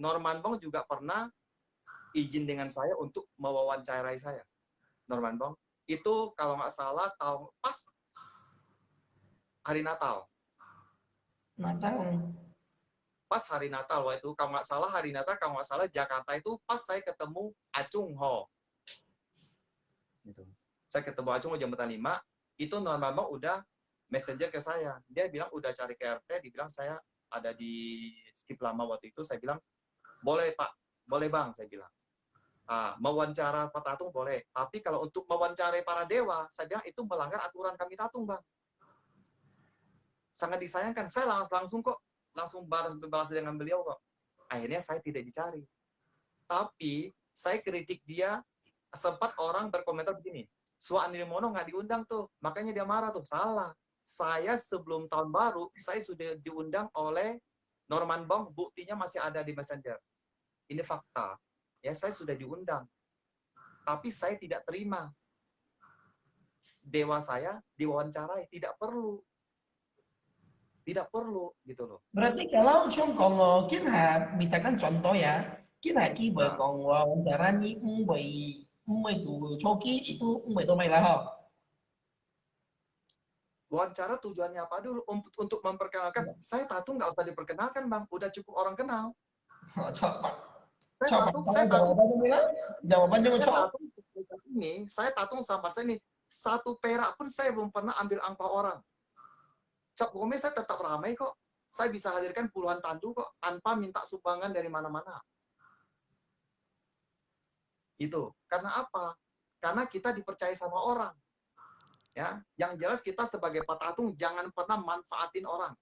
Norman Bong juga pernah izin dengan saya untuk mewawancarai saya. Norman Bong itu kalau nggak salah tahun pas hari Natal. Pas hari Natal waktu itu kalau nggak salah hari Natal, kalau nggak salah Jakarta itu pas saya ketemu Acung Ho. Gitu. Saya ketemu Acung Ho jam 5, itu Norman Bong udah messenger ke saya, dia bilang udah cari ke RT, dibilang saya ada di skip lama waktu itu, saya bilang boleh Pak, boleh Bang, saya bilang mewawancara Pak Tatung boleh, tapi kalau untuk mewawancarai para dewa, saya bilang itu melanggar aturan kami Tatung Bang. Sangat disayangkan, saya langsung balas dengan beliau kok. Akhirnya saya tidak dicari, tapi saya kritik dia, sempat orang berkomentar begini, Suan Nirmono nggak diundang tuh, makanya dia marah tuh, salah. Saya sebelum tahun baru, saya sudah diundang oleh Norman Bong, buktinya masih ada di Messenger. Ini fakta. Ya, saya sudah diundang. Tapi saya tidak terima. Dewa saya diwawancarai, tidak perlu. Tidak perlu, gitu loh. Berarti kalau kalau kita misalkan contoh ya, kita bởi còn wawancara như bởi tụ Choki itu bởi mày là không? Wawancara tujuannya apa dulu? Untuk memperkenalkan. Saya tatung nggak usah diperkenalkan Bang, udah cukup orang kenal. Jawabannya Saya tatung sampai saya ini, 1 perak pun saya belum pernah ambil angpau orang. Cap gome saya tetap ramai kok. Saya bisa hadirkan puluhan tandu kok tanpa minta sumbangan dari mana-mana. Itu. Karena apa? Karena kita dipercaya sama orang. Ya, yang jelas kita sebagai patatung jangan pernah manfaatin orang.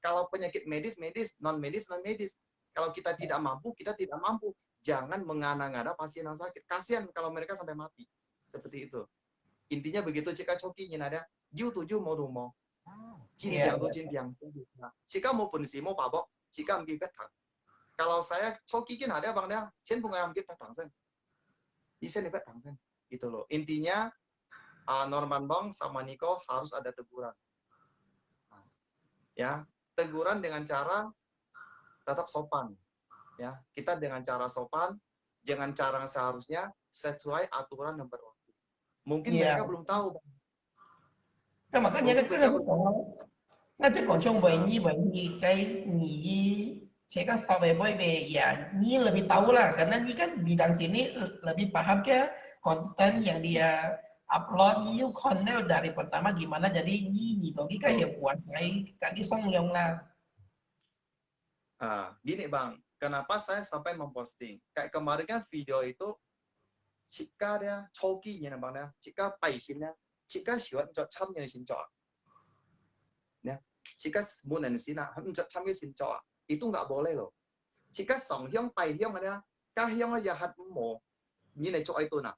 Kalau penyakit medis, medis, non medis, non medis. Kalau kita tidak mampu, kita tidak mampu. Jangan mengana-ngana pasien yang sakit. Kasihan kalau mereka sampai mati. Seperti itu. Intinya begitu, jika coki ada, jiu tujuh mau rumah. Cin Iya, piang tuh cin piang. Jika mau pun si mau pabok, jika ambil petang. Kalau saya coki ada bang dia, cin pun ambil petang sen. Bisa nih petang sen. Gitu loh. Intinya Norman Bang sama Niko harus ada teguran. Ya, teguran dengan cara tetap sopan. Ya, kita dengan cara sopan, jangan cara seharusnya sesuai aturan yang berlaku. Mungkin iya. mereka belum tahu. Nah, makanya Mungkin kan mereka aku belum tahu. ngomong, nga chứ còn trong vậy như cái nhị saya kan Pak ya Nyi lebih tahu lah karena Nyi kan bidang sini lebih paham ke konten yang dia upload Nyi konten dari pertama gimana jadi Nyi Togi kan ya kuasai kaki song yang lah. Gini bang, kenapa saya sampai memposting? Kayak kemarin kan video itu, jika dia cokinya bang ya, jika paisinnya, jika siwan jod chamnya sincoa, ya, jika munan sina, jod chamnya sincoa, itu nggak boleh loh. Jika song hyong pai hyong ada, kah hyong jahat mo, ini coa itu nah,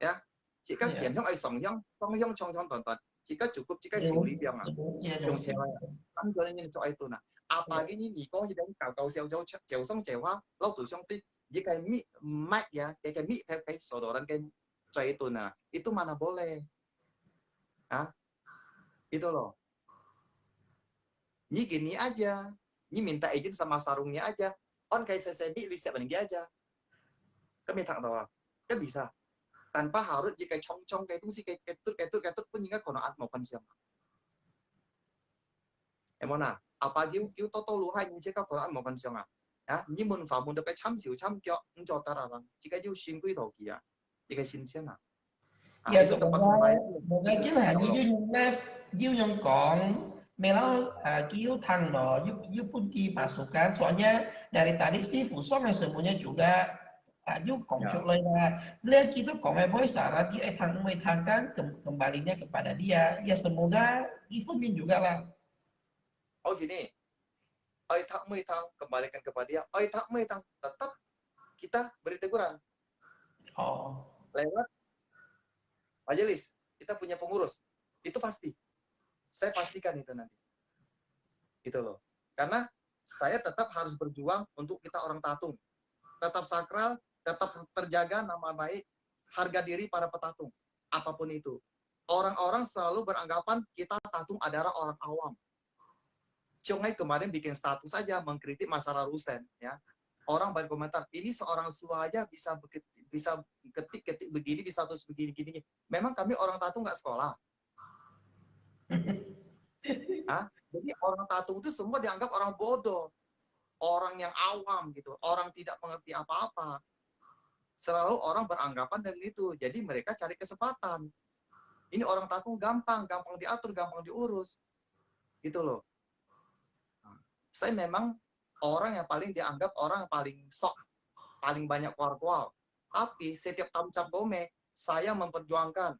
ya. Jika tian hyong song hyong chong chong tonton, jika cukup jika singli biang yung cewek, kan jualnya ini coa itu nah. Apalagi ini có gì đấy cào cào xeo cháu chéo xong chéo hoa lâu tuổi xong tí với cái mít mạch ya cái mít theo cái sodoran cái coy itu nah itu mana boleh itu loh ini gini aja ini minta izin sama sarungnya aja on kayak sesebi riset lagi aja kan minta tahu kan bisa tanpa harus jika cong kayak itu sih kayak ketut pun juga konoat mau siapa emona apalagi kêu toto lu hai những cái Quran một phần xong nhưng mình phạm một cái chăm xỉu chăm kyo cho ta rằng chỉ cái yêu xin quy đầu kia thì cái xin xin Ya itu tempat sembahyang semoga kira Nyi Yu Nhung Yu Nhung còn Melo thằng đó Yu pun dimasukkan soalnya dari tadi sih Fusong yang semuanya juga Yu Kongcuk lah lihat kita boy syarat dia thằng kan kembalinya kepada dia ya semoga Ifumin juga lah. Oh gini, oi tak meitang kembalikan kepada dia, oi tak meitang tetap kita beri teguran. Oh. Lewat majelis, kita punya pengurus, itu pasti. Saya pastikan itu nanti. Gitu loh. Karena saya tetap harus berjuang untuk kita orang tatung. Tetap sakral, tetap terjaga nama baik, harga diri para petatung. Apapun itu. Orang-orang selalu beranggapan kita tatung adalah orang awam. Cungai kemarin bikin status saja mengkritik masalah Rusen, ya. Orang berkomentar, ini seorang sua aja bisa ketik begini di status begini. Memang kami orang tatung nggak sekolah. Jadi orang tatung itu semua dianggap orang bodoh, orang yang awam gitu, orang tidak mengerti apa-apa. Selalu orang beranggapan dengan itu. Jadi mereka cari kesempatan. Ini orang tatung gampang diatur, gampang diurus, gitu loh. Saya memang orang yang paling dianggap orang yang paling sok, paling banyak kual-kual. Tapi setiap tamu-cap gome, saya memperjuangkan.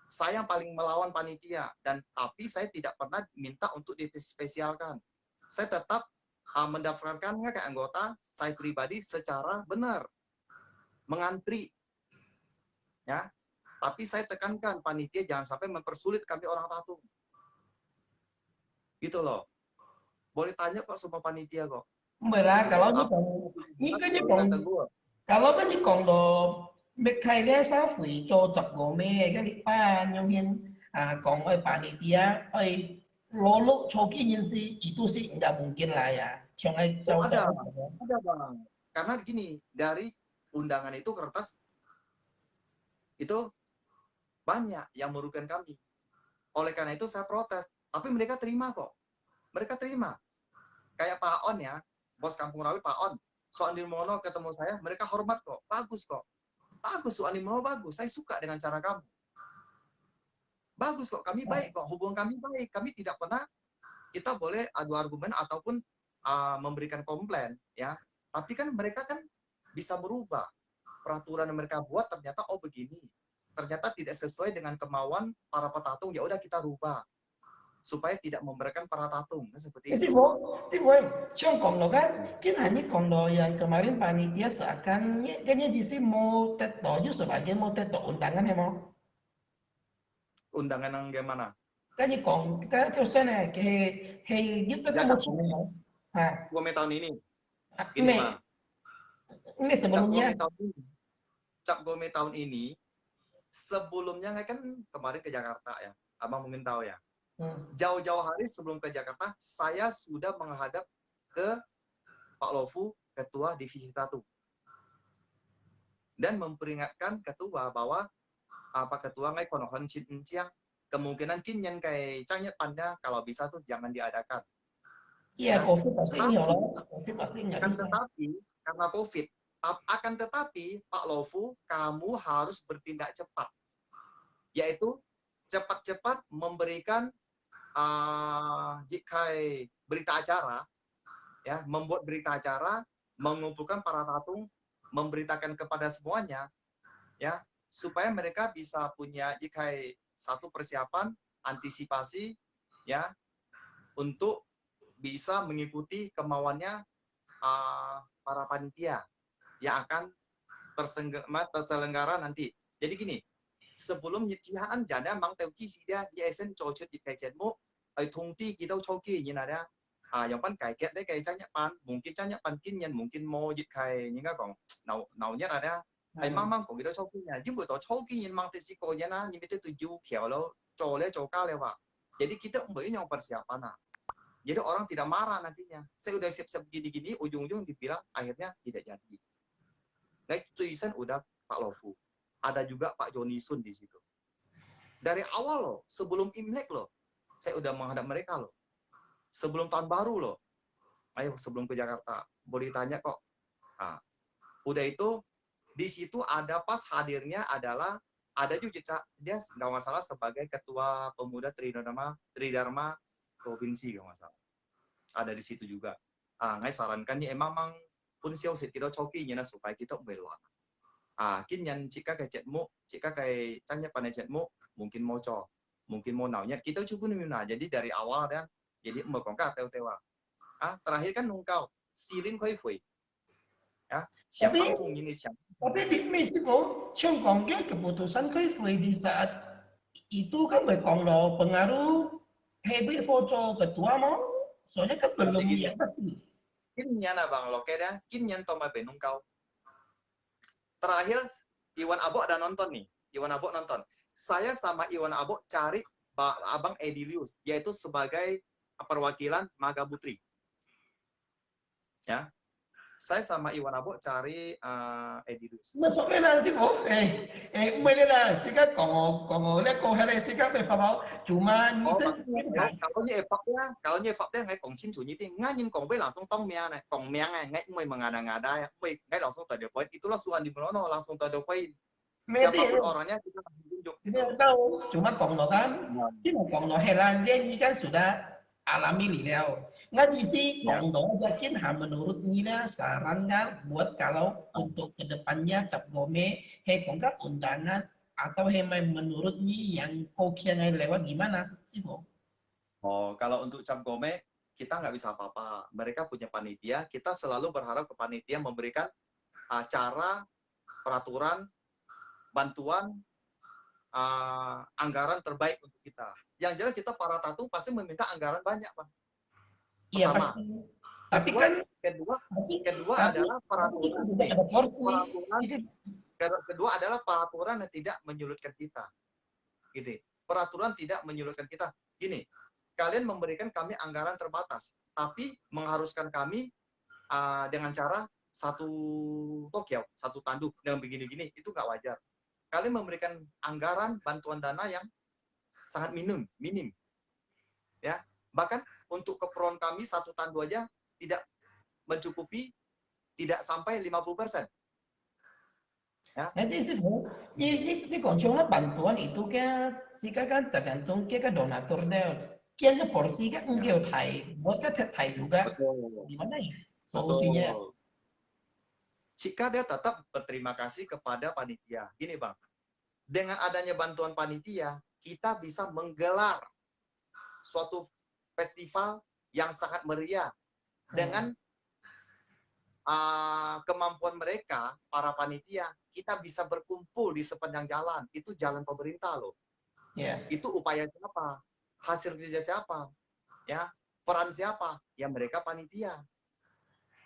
Saya yang paling melawan panitia. Tapi saya tidak pernah minta untuk dispesialkan. Saya tetap mendaftarkannya ke anggota, saya pribadi secara benar. Mengantri. Ya. Tapi saya tekankan, panitia jangan sampai mempersulit kami orang tatung. Gitu loh. Boleh tanya kok sama panitia kok. Belah kalau như còn đồ biết khai ghé sáu phỉ cho chọc gỗ mê cái lịch ba nhân viên còn ơi panitia ơi lo lúc cho cái nhân si itu sih nggak mungkin lah ya jangan ada bang karena gini dari undangan itu kertas itu banyak yang merugikan kami oleh karena itu saya protes tapi mereka terima kok mereka terima kayak Pak On ya bos Kampung Rawi Pak On Soal Nirmono ketemu saya mereka hormat kok bagus Soal Nirmono bagus saya suka dengan cara kamu Bagus kok, kami baik kok, hubungan kami baik. Kami tidak pernah, kita boleh adu argumen ataupun memberikan komplain, ya. Tapi kan mereka kan bisa berubah. Peraturan yang mereka buat ternyata oh begini. Ternyata tidak sesuai dengan kemauan para petatung, ya udah kita rubah supaya tidak memberikan para tatung, kan seperti itu. Sifu, Ciong Kong lo kan, hanya Kong lo yang kemarin panitia seakan kayaknya di sini mau teto sebagai mau teto undangan ya mau. Undangan yang gimana? Kan Kong, kita terusannya kayak gitu kan Ya, mau Cap cium. Nah, Gome tahun ini. Ini me, mah. me Cap sebelumnya. Gome tahun ini. Cap Gome tahun ini, sebelumnya kan kemarin ke Jakarta ya. Abang mungkin tahu ya. Jauh-jauh hari sebelum ke Jakarta, saya sudah menghadap ke Pak Lofu, Ketua Divisi Tatu. Dan memperingatkan Ketua bahwa Pak Ketua ngai konohon cincang kemungkinan kinyan kayak cangnya panda kalau bisa tuh jangan diadakan. Iya, Ya. COVID pasti Tapi, COVID pasti nggak akan bisa. tetapi karena COVID, akan tetapi Pak Lofu, kamu harus bertindak cepat, yaitu cepat-cepat memberikan jika berita acara, ya, membuat berita acara, mengumpulkan para tatung, memberitakan kepada semuanya, ya, supaya mereka bisa punya jika satu persiapan antisipasi, ya, untuk bisa mengikuti kemauannya para panitia yang akan terselenggara nanti. Jadi gini, sebelum nyicihan jana mang teu chi si dia di esen cho chut di kai chen mo ai thung ti ki dau chau ki như nào yang pan kai ket đấy kai chanya pan mungkin chanya pan kin nhân mungkin mo di kai những cái còn nào nào nhất là đó ai mang mang còn ki dau chau ki nya nhưng buổi tối chau ki nhân mang te si ko ya na ni tu ju kiao lo cho le cho ka le wa. Jadi kita memberi yang persiapan. Jadi orang tidak marah nantinya. Saya udah siap-siap gini-gini, ujung-ujung dibilang akhirnya tidak jadi. Nah, tulisan udah Pak Lofu. Ada juga Pak Joni Sun di situ. Dari awal loh, sebelum Imlek loh, saya udah menghadap mereka loh. Sebelum tahun baru loh. Ayo sebelum ke Jakarta, boleh tanya kok. Nah, udah itu di situ ada pas hadirnya adalah ada juga dia nggak masalah sebagai ketua pemuda Tridharma provinsi kalau nggak salah. Ada di situ juga. Ngai sarankan ya emang pun siêu sit kita cokinya supaya kita belok. Kinyan jika kayak chatmu, jika kayak tanya pada chatmu, mungkin mau mungkin mau naunya kita cukup nih. Jadi dari awal dan jadi mau kongka tewa. Terakhir kan nungkau silin koi fui. Ya, siapa pun ini siapa. Tapi di Meksiko, Ciong Kong keputusan COVID di saat itu kan berkong lo pengaruh hebat foto ketua mau, soalnya kan belum ya pasti. Kinyan abang lo keda, kinyan toma benungkau. Terakhir Iwan Abo ada nonton nih. Iwan Abo nonton. Saya sama Iwan Abo cari Abang Edilius, yaitu sebagai perwakilan Magabutri. Ya. Saya sama Iwan Abo cari Edilius. Masuknya nanti po, mana sika kalau lihat kau hari sika mau cuma nisen. Kalau như Pháp ngai còn xin chủ như thế, ngai nhìn còn với langsung tông mía này, còn mía này, ngai mới mengada-ngada ya, ngai langsung tadi poin, itulah suan di Melono langsung tadi poin. Siapapun orangnya kita tunjuk gitu. Dia tahu, cuma Konglo kan, cuma Konglo heran dia ini kan sudah alami beliau. Nggak sih Konglo yakin menurut Nina sarannya buat kalau untuk kedepannya Cap Gome, kongkak undangan atau menurut Nyi yang kokiannya lewat gimana sih Bo? Kalau untuk Cap Gome kita nggak bisa apa-apa. Mereka punya panitia, kita selalu berharap ke panitia memberikan cara, peraturan, bantuan, anggaran terbaik untuk kita. Yang jelas kita para tatung pasti meminta anggaran banyak, Pak. Iya pasti. Tapi kan kedua adalah peraturan. Kedua adalah peraturan yang tidak menyulitkan kita. Gitu. Peraturan tidak menyulitkan kita. Gini, kalian memberikan kami anggaran terbatas, tapi mengharuskan kami dengan cara satu tokyau, satu tanduk dengan begini-gini, itu nggak wajar. Kalian memberikan anggaran bantuan dana yang sangat minim, ya. Bahkan untuk keperluan kami satu tandu aja tidak mencukupi, tidak sampai 50%. Ya. Nanti sih, ini concern bantuan itu kan, sih kan tergantung ke donaturnya. Kayaknya porsi kan Ya, enggak Thai, buat kan Thai juga. betul. Di mana ya solusinya? Betul. Jika dia tetap berterima kasih kepada panitia. Gini Bang, dengan adanya bantuan panitia, kita bisa menggelar suatu festival yang sangat meriah dengan kemampuan mereka, para panitia, kita bisa berkumpul di sepanjang jalan. Itu jalan pemerintah loh. Ya. Itu upaya siapa? Hasil kerja siapa? Ya, peran siapa? Ya mereka panitia.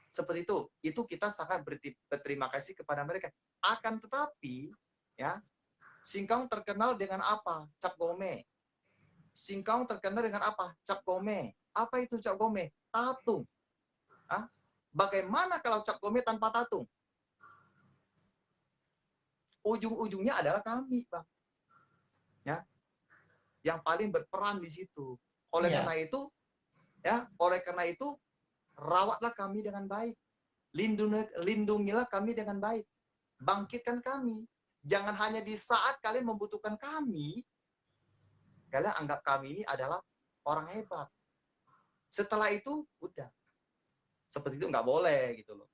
Seperti itu. Itu kita sangat berterima kasih kepada mereka. Akan tetapi, ya, Singkang terkenal dengan apa? Cap gome. Singkang terkenal dengan apa? Cap gome. Apa itu cap gome? Tatung. Hah? Bagaimana kalau cap gome tanpa tatung? Ujung-ujungnya adalah kami, Bang. Ya, yang paling berperan di situ. Oleh Ya. karena itu, rawatlah kami dengan baik. Lindungilah kami dengan baik. Bangkitkan kami. Jangan hanya di saat kalian membutuhkan kami, kalian anggap kami ini adalah orang hebat. Setelah itu, udah. Seperti itu nggak boleh gitu loh.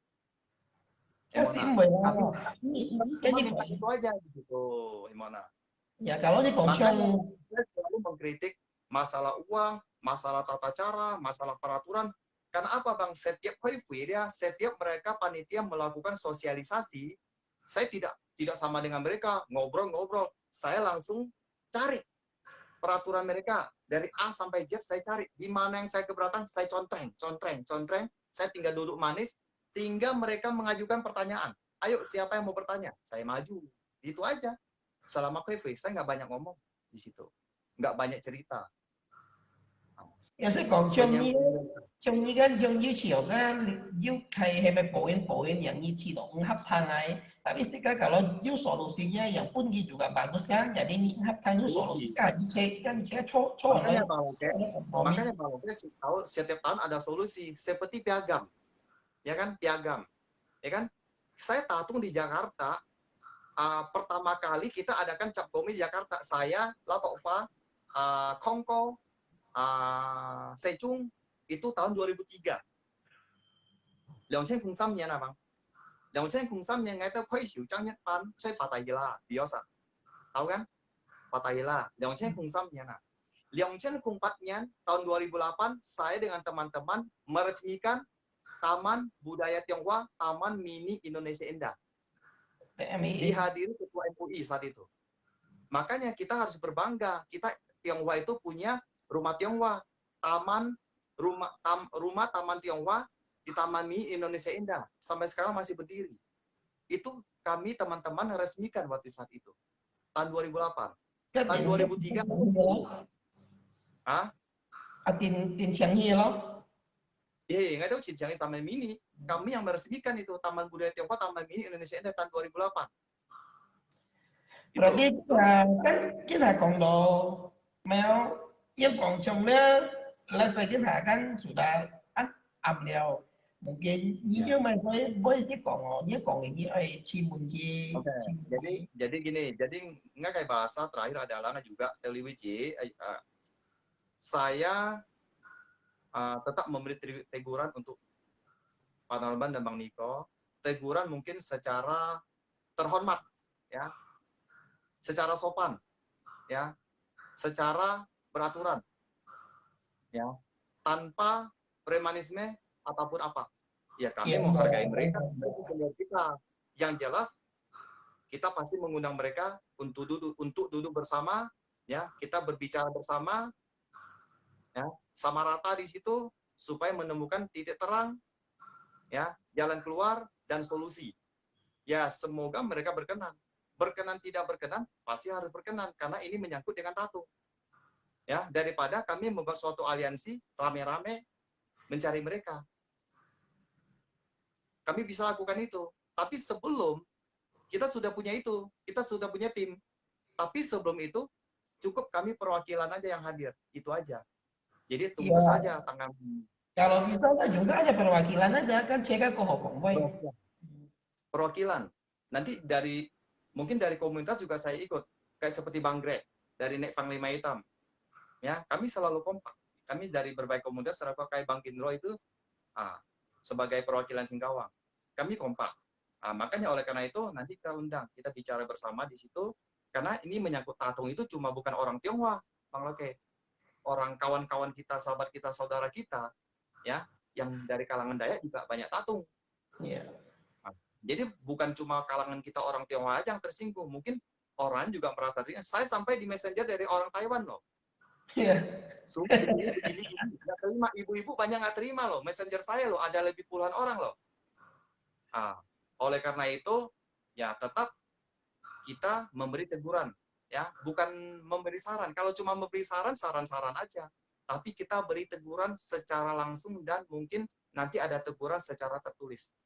Ya sih, Gimana? Mbak. Kami Ini cuma minta itu aja gitu. Gimana? ya kalau ini Makanya concern, saya selalu mengkritik masalah uang, masalah tata cara, masalah peraturan. Karena apa Bang? Setiap setiap mereka panitia melakukan sosialisasi, saya tidak sama dengan mereka ngobrol-ngobrol. Saya langsung cari peraturan mereka dari A sampai Z, saya cari di mana yang saya keberatan, saya contreng. Saya tinggal duduk manis, tinggal mereka mengajukan pertanyaan. Ayo siapa yang mau bertanya? Saya maju. Itu aja. Selama KV, saya nggak banyak ngomong di situ, nggak banyak cerita. ya sih concern như Penyambung. trong như cái trong như chiều cái như thầy hay mấy poin-poin yang isi dong haptanai tapi sih kalau you solusinya yang pun juga bagus kan jadi ni haptan you solusi kan cek cowok Makanya lain Bang Oke, kompromi tahu setiap tahun ada solusi seperti piagam, ya kan piagam, ya kan. Saya tatung di Jakarta, pertama kali kita adakan cap gome di Jakarta. Saya, Latokfa, Kongko, Sejung itu tahun 2003. 2003年啊，Bang. 2003年ngay tới khuấy xỉu trang nhất ban chơi Fatahila biasa. Tahu kan? Fatahila. 2003 年啊. 2004 tahun 2008 saya dengan teman-teman meresmikan Taman Budaya Tionghoa, Taman Mini Indonesia Indah. TMI Dihadiri Ketua MUI saat itu. Makanya kita harus berbangga. Kita Tionghoa itu punya rumah Tionghoa, rumah Taman Tionghoa di Taman Mini Indonesia Indah. Sampai sekarang masih berdiri. Itu kami teman-teman resmikan waktu saat itu. Tahun 2008. Tahun 2003. Tin Xiangyi loh. Nggak tahu Xinjiang Taman Mini. Kami yang meresmikan itu Taman Budaya Tionghoa, Taman Mini Indonesia Indah tahun 2008. Berarti kan kita kondo mau yang kongcongnya level kita kan sudah ambil mungkin như mà với cái còn với còn như ấy chi mừng chi Oke, jadi gini, jadi nggak kayak bahasa terakhir adalah juga Teliwiji, saya tetap memberi teguran untuk Pak Norman dan Bang Niko, teguran mungkin secara terhormat, ya, secara sopan, ya, secara beraturan, ya, tanpa premanisme ataupun apa. Ya kami menghargai mereka, itu benar kita. Yang jelas kita pasti mengundang mereka untuk duduk bersama, ya, kita berbicara bersama, ya, sama rata di situ supaya menemukan titik terang, ya, jalan keluar dan solusi. Ya, semoga mereka berkenan. Berkenan tidak berkenan pasti harus berkenan karena ini menyangkut dengan tatung. Ya, daripada kami membuat suatu aliansi rame-rame mencari mereka. Kami bisa lakukan itu. Tapi sebelum kita sudah punya itu, kita sudah punya tim. Tapi sebelum itu, cukup kami perwakilan aja yang hadir. Itu aja. Jadi tunggu saja tanggal. Kalau bisa juga ada perwakilan aja kan cek ke Hongkong. Perwakilan. Nanti dari Mungkin dari komunitas juga saya ikut, kayak seperti Bang Greg dari Nek Panglima Hitam. Ya, kami selalu kompak. Kami dari berbagai komunitas, serta kayak Bang Kindro itu sebagai perwakilan Singkawang. Kami kompak. Makanya oleh karena itu nanti kita undang, kita bicara bersama di situ, karena ini menyangkut tatung itu cuma bukan orang Tionghoa, Bang Loke. Orang kawan-kawan kita, sahabat kita, saudara kita, ya, yang dari kalangan Dayak juga banyak tatung. Yeah. Jadi bukan cuma kalangan kita orang Tionghoa aja yang tersinggung, mungkin orang juga merasa dirinya. Saya sampai di messenger dari orang Taiwan loh. Yeah. Sumpah begini nggak terima, ibu-ibu banyak nggak terima loh. Messenger saya loh, ada lebih puluhan orang loh. Oleh karena itu, ya tetap kita memberi teguran, ya bukan memberi saran. Kalau cuma memberi saran, saran-saran aja. Tapi kita beri teguran secara langsung dan mungkin nanti ada teguran secara tertulis.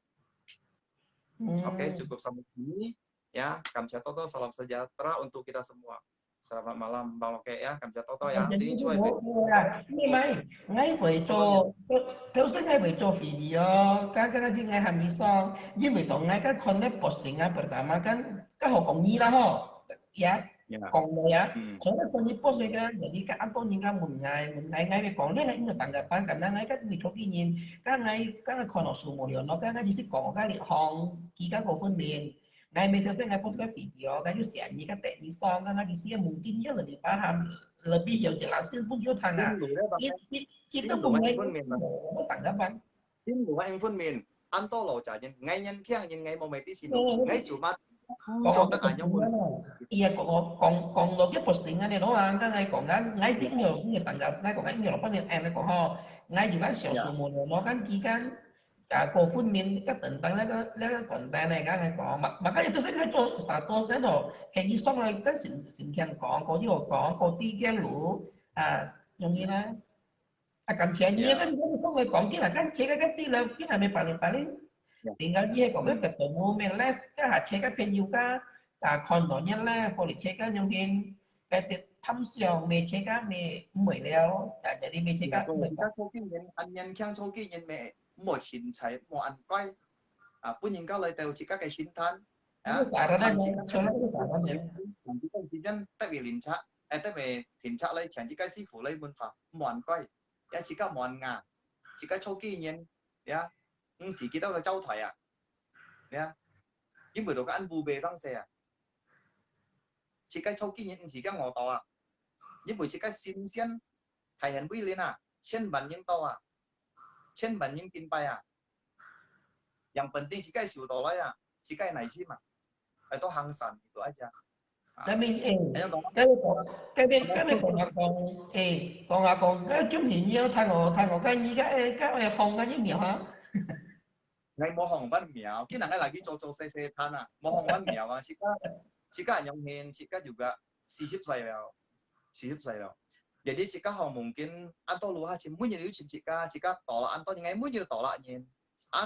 Oke, cukup sampai sini. Ya, Kamsia Toto, salam sejahtera untuk kita semua. Selamat malam, Bang Oke ya, Kamsia Toto ya. Ini mai, ngay với cho, theo sẽ ngay với cho video, cái gì ngay hàm mi song,因為當ngay cái connect posting pertama kan, cái họ cộng nhi lah ho, ya, cộng ya, soalnya connect post kan, jadi kan atau nyingga mun ngay với cộng đấy ngay ingat tanggapan karena ngay kan bị cho kinh nghiệm, cái kono sumo nó cái gì cộng cái hong, cái cổ phân miền. Ngay media saya nggak post ke video, kan just ini kan teknik song kan di sini mungkin dia lebih paham, lebih yang jelasin pun dia tanya. Kita mulai tanggapan. Xin lỗi anh Phương Miền, anh to lộ trả ngay nhân khen nhưng ngay một mấy tí xin ngay chủ mặt. Iya, còn lo cái postingan này nó kan ngay còn ngay sih nhiều tanggap, ngay còn ngay nhiều apa nih enak kok ho, ngay juga sih semua nó kan kan cô phun miên các tỉnh tăng lấy content này các ngày có mà cái itu saya cho status cái đó hình như xong rồi cái xin khen có chứ có tí khen lũ giống như là cảm thấy như cái không phải còn cái là cái chế cái tí là cái là mấy paling tinggal dia kok mấy ketemu main live cái hạt chế cái pen juga kontonya lah boleh chế cái yang bên cái thăm siêu mê chế cái mê mới leo jadi mê chế cái anh nhân khen cho cái nhân mẹ mua chín trái mua ăn quay pun những cái đều chỉ các cái xin than tại vì linh cha tại vì thiên cha lấy tiền chỉ cái sư phụ lấy muốn phá mua ăn quay ya chỉ các mua ăn ngà chỉ các cho kỹ nhân ya chỉ cái đó là châu thoại ya nhưng mà đồ cái ăn bù bề răng xe chỉ cái cho kỹ nhân chỉ cái ngõ to nhưng mà chỉ cái新鲜thầy hành quy lên千万nhân to千万nhân kinh bay yang penting jika siu dollar jika naik sih mah itu hangsan itu aja. Tapi cái còn cái chúng hiện nhiều thay ngồi cái gì cái không cái gì nhiều hả? Ngay mua hồng văn miao, kita nggak lagi cocok tanah, mua hồng văn miao jika yang hen jika juga sisip saya. Jadi jika hong mungkin atau luha chim mui như chim jika tolak atau ngay mui như tolak nyen,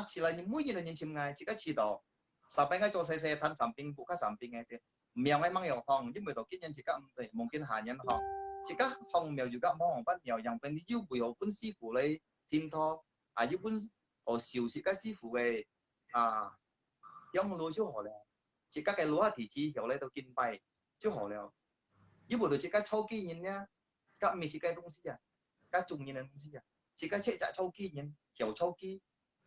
chỉ là mui như nyen chim ngay jika chỉ đó, sampai ngay cho saya tan samping buka samping ngay thế, miao ngay mang yang hong, nhưng mà tổ kiến nhân jika mungkin hanya hong, jika hong miao juga mau hong ban miao yang penting juga bui pun si phụ lấy tin tho, juga pun họ siêu jika si phụ về, yang lúa chú họ了, jika cái lúa thì chỉ hiểu lấy đầu kinh bay chú họ了, nhưng mà jika châu kỳ nhân nha. Các mình chỉ cái东西các trùng nhìn东西chỉ cái chạy châu kỳ nhìn hiểu châu kỳ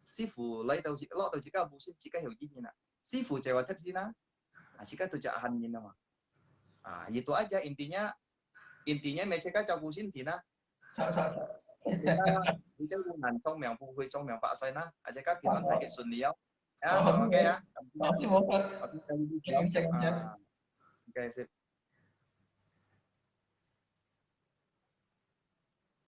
sư phụ lấy đầu chỉ lọ đầu chỉ các bố chỉ cái hiểu gì nhìn sư phụ chạy vào thất gì na chỉ cái tôi chạy hành nhìn mà itu aja intinya mấy cái châu bố xin thì na đi chơi buôn hành trong mèo phụ trong mèo bạ say na aja các kiểu thay cái xuân liao ok ya ok sip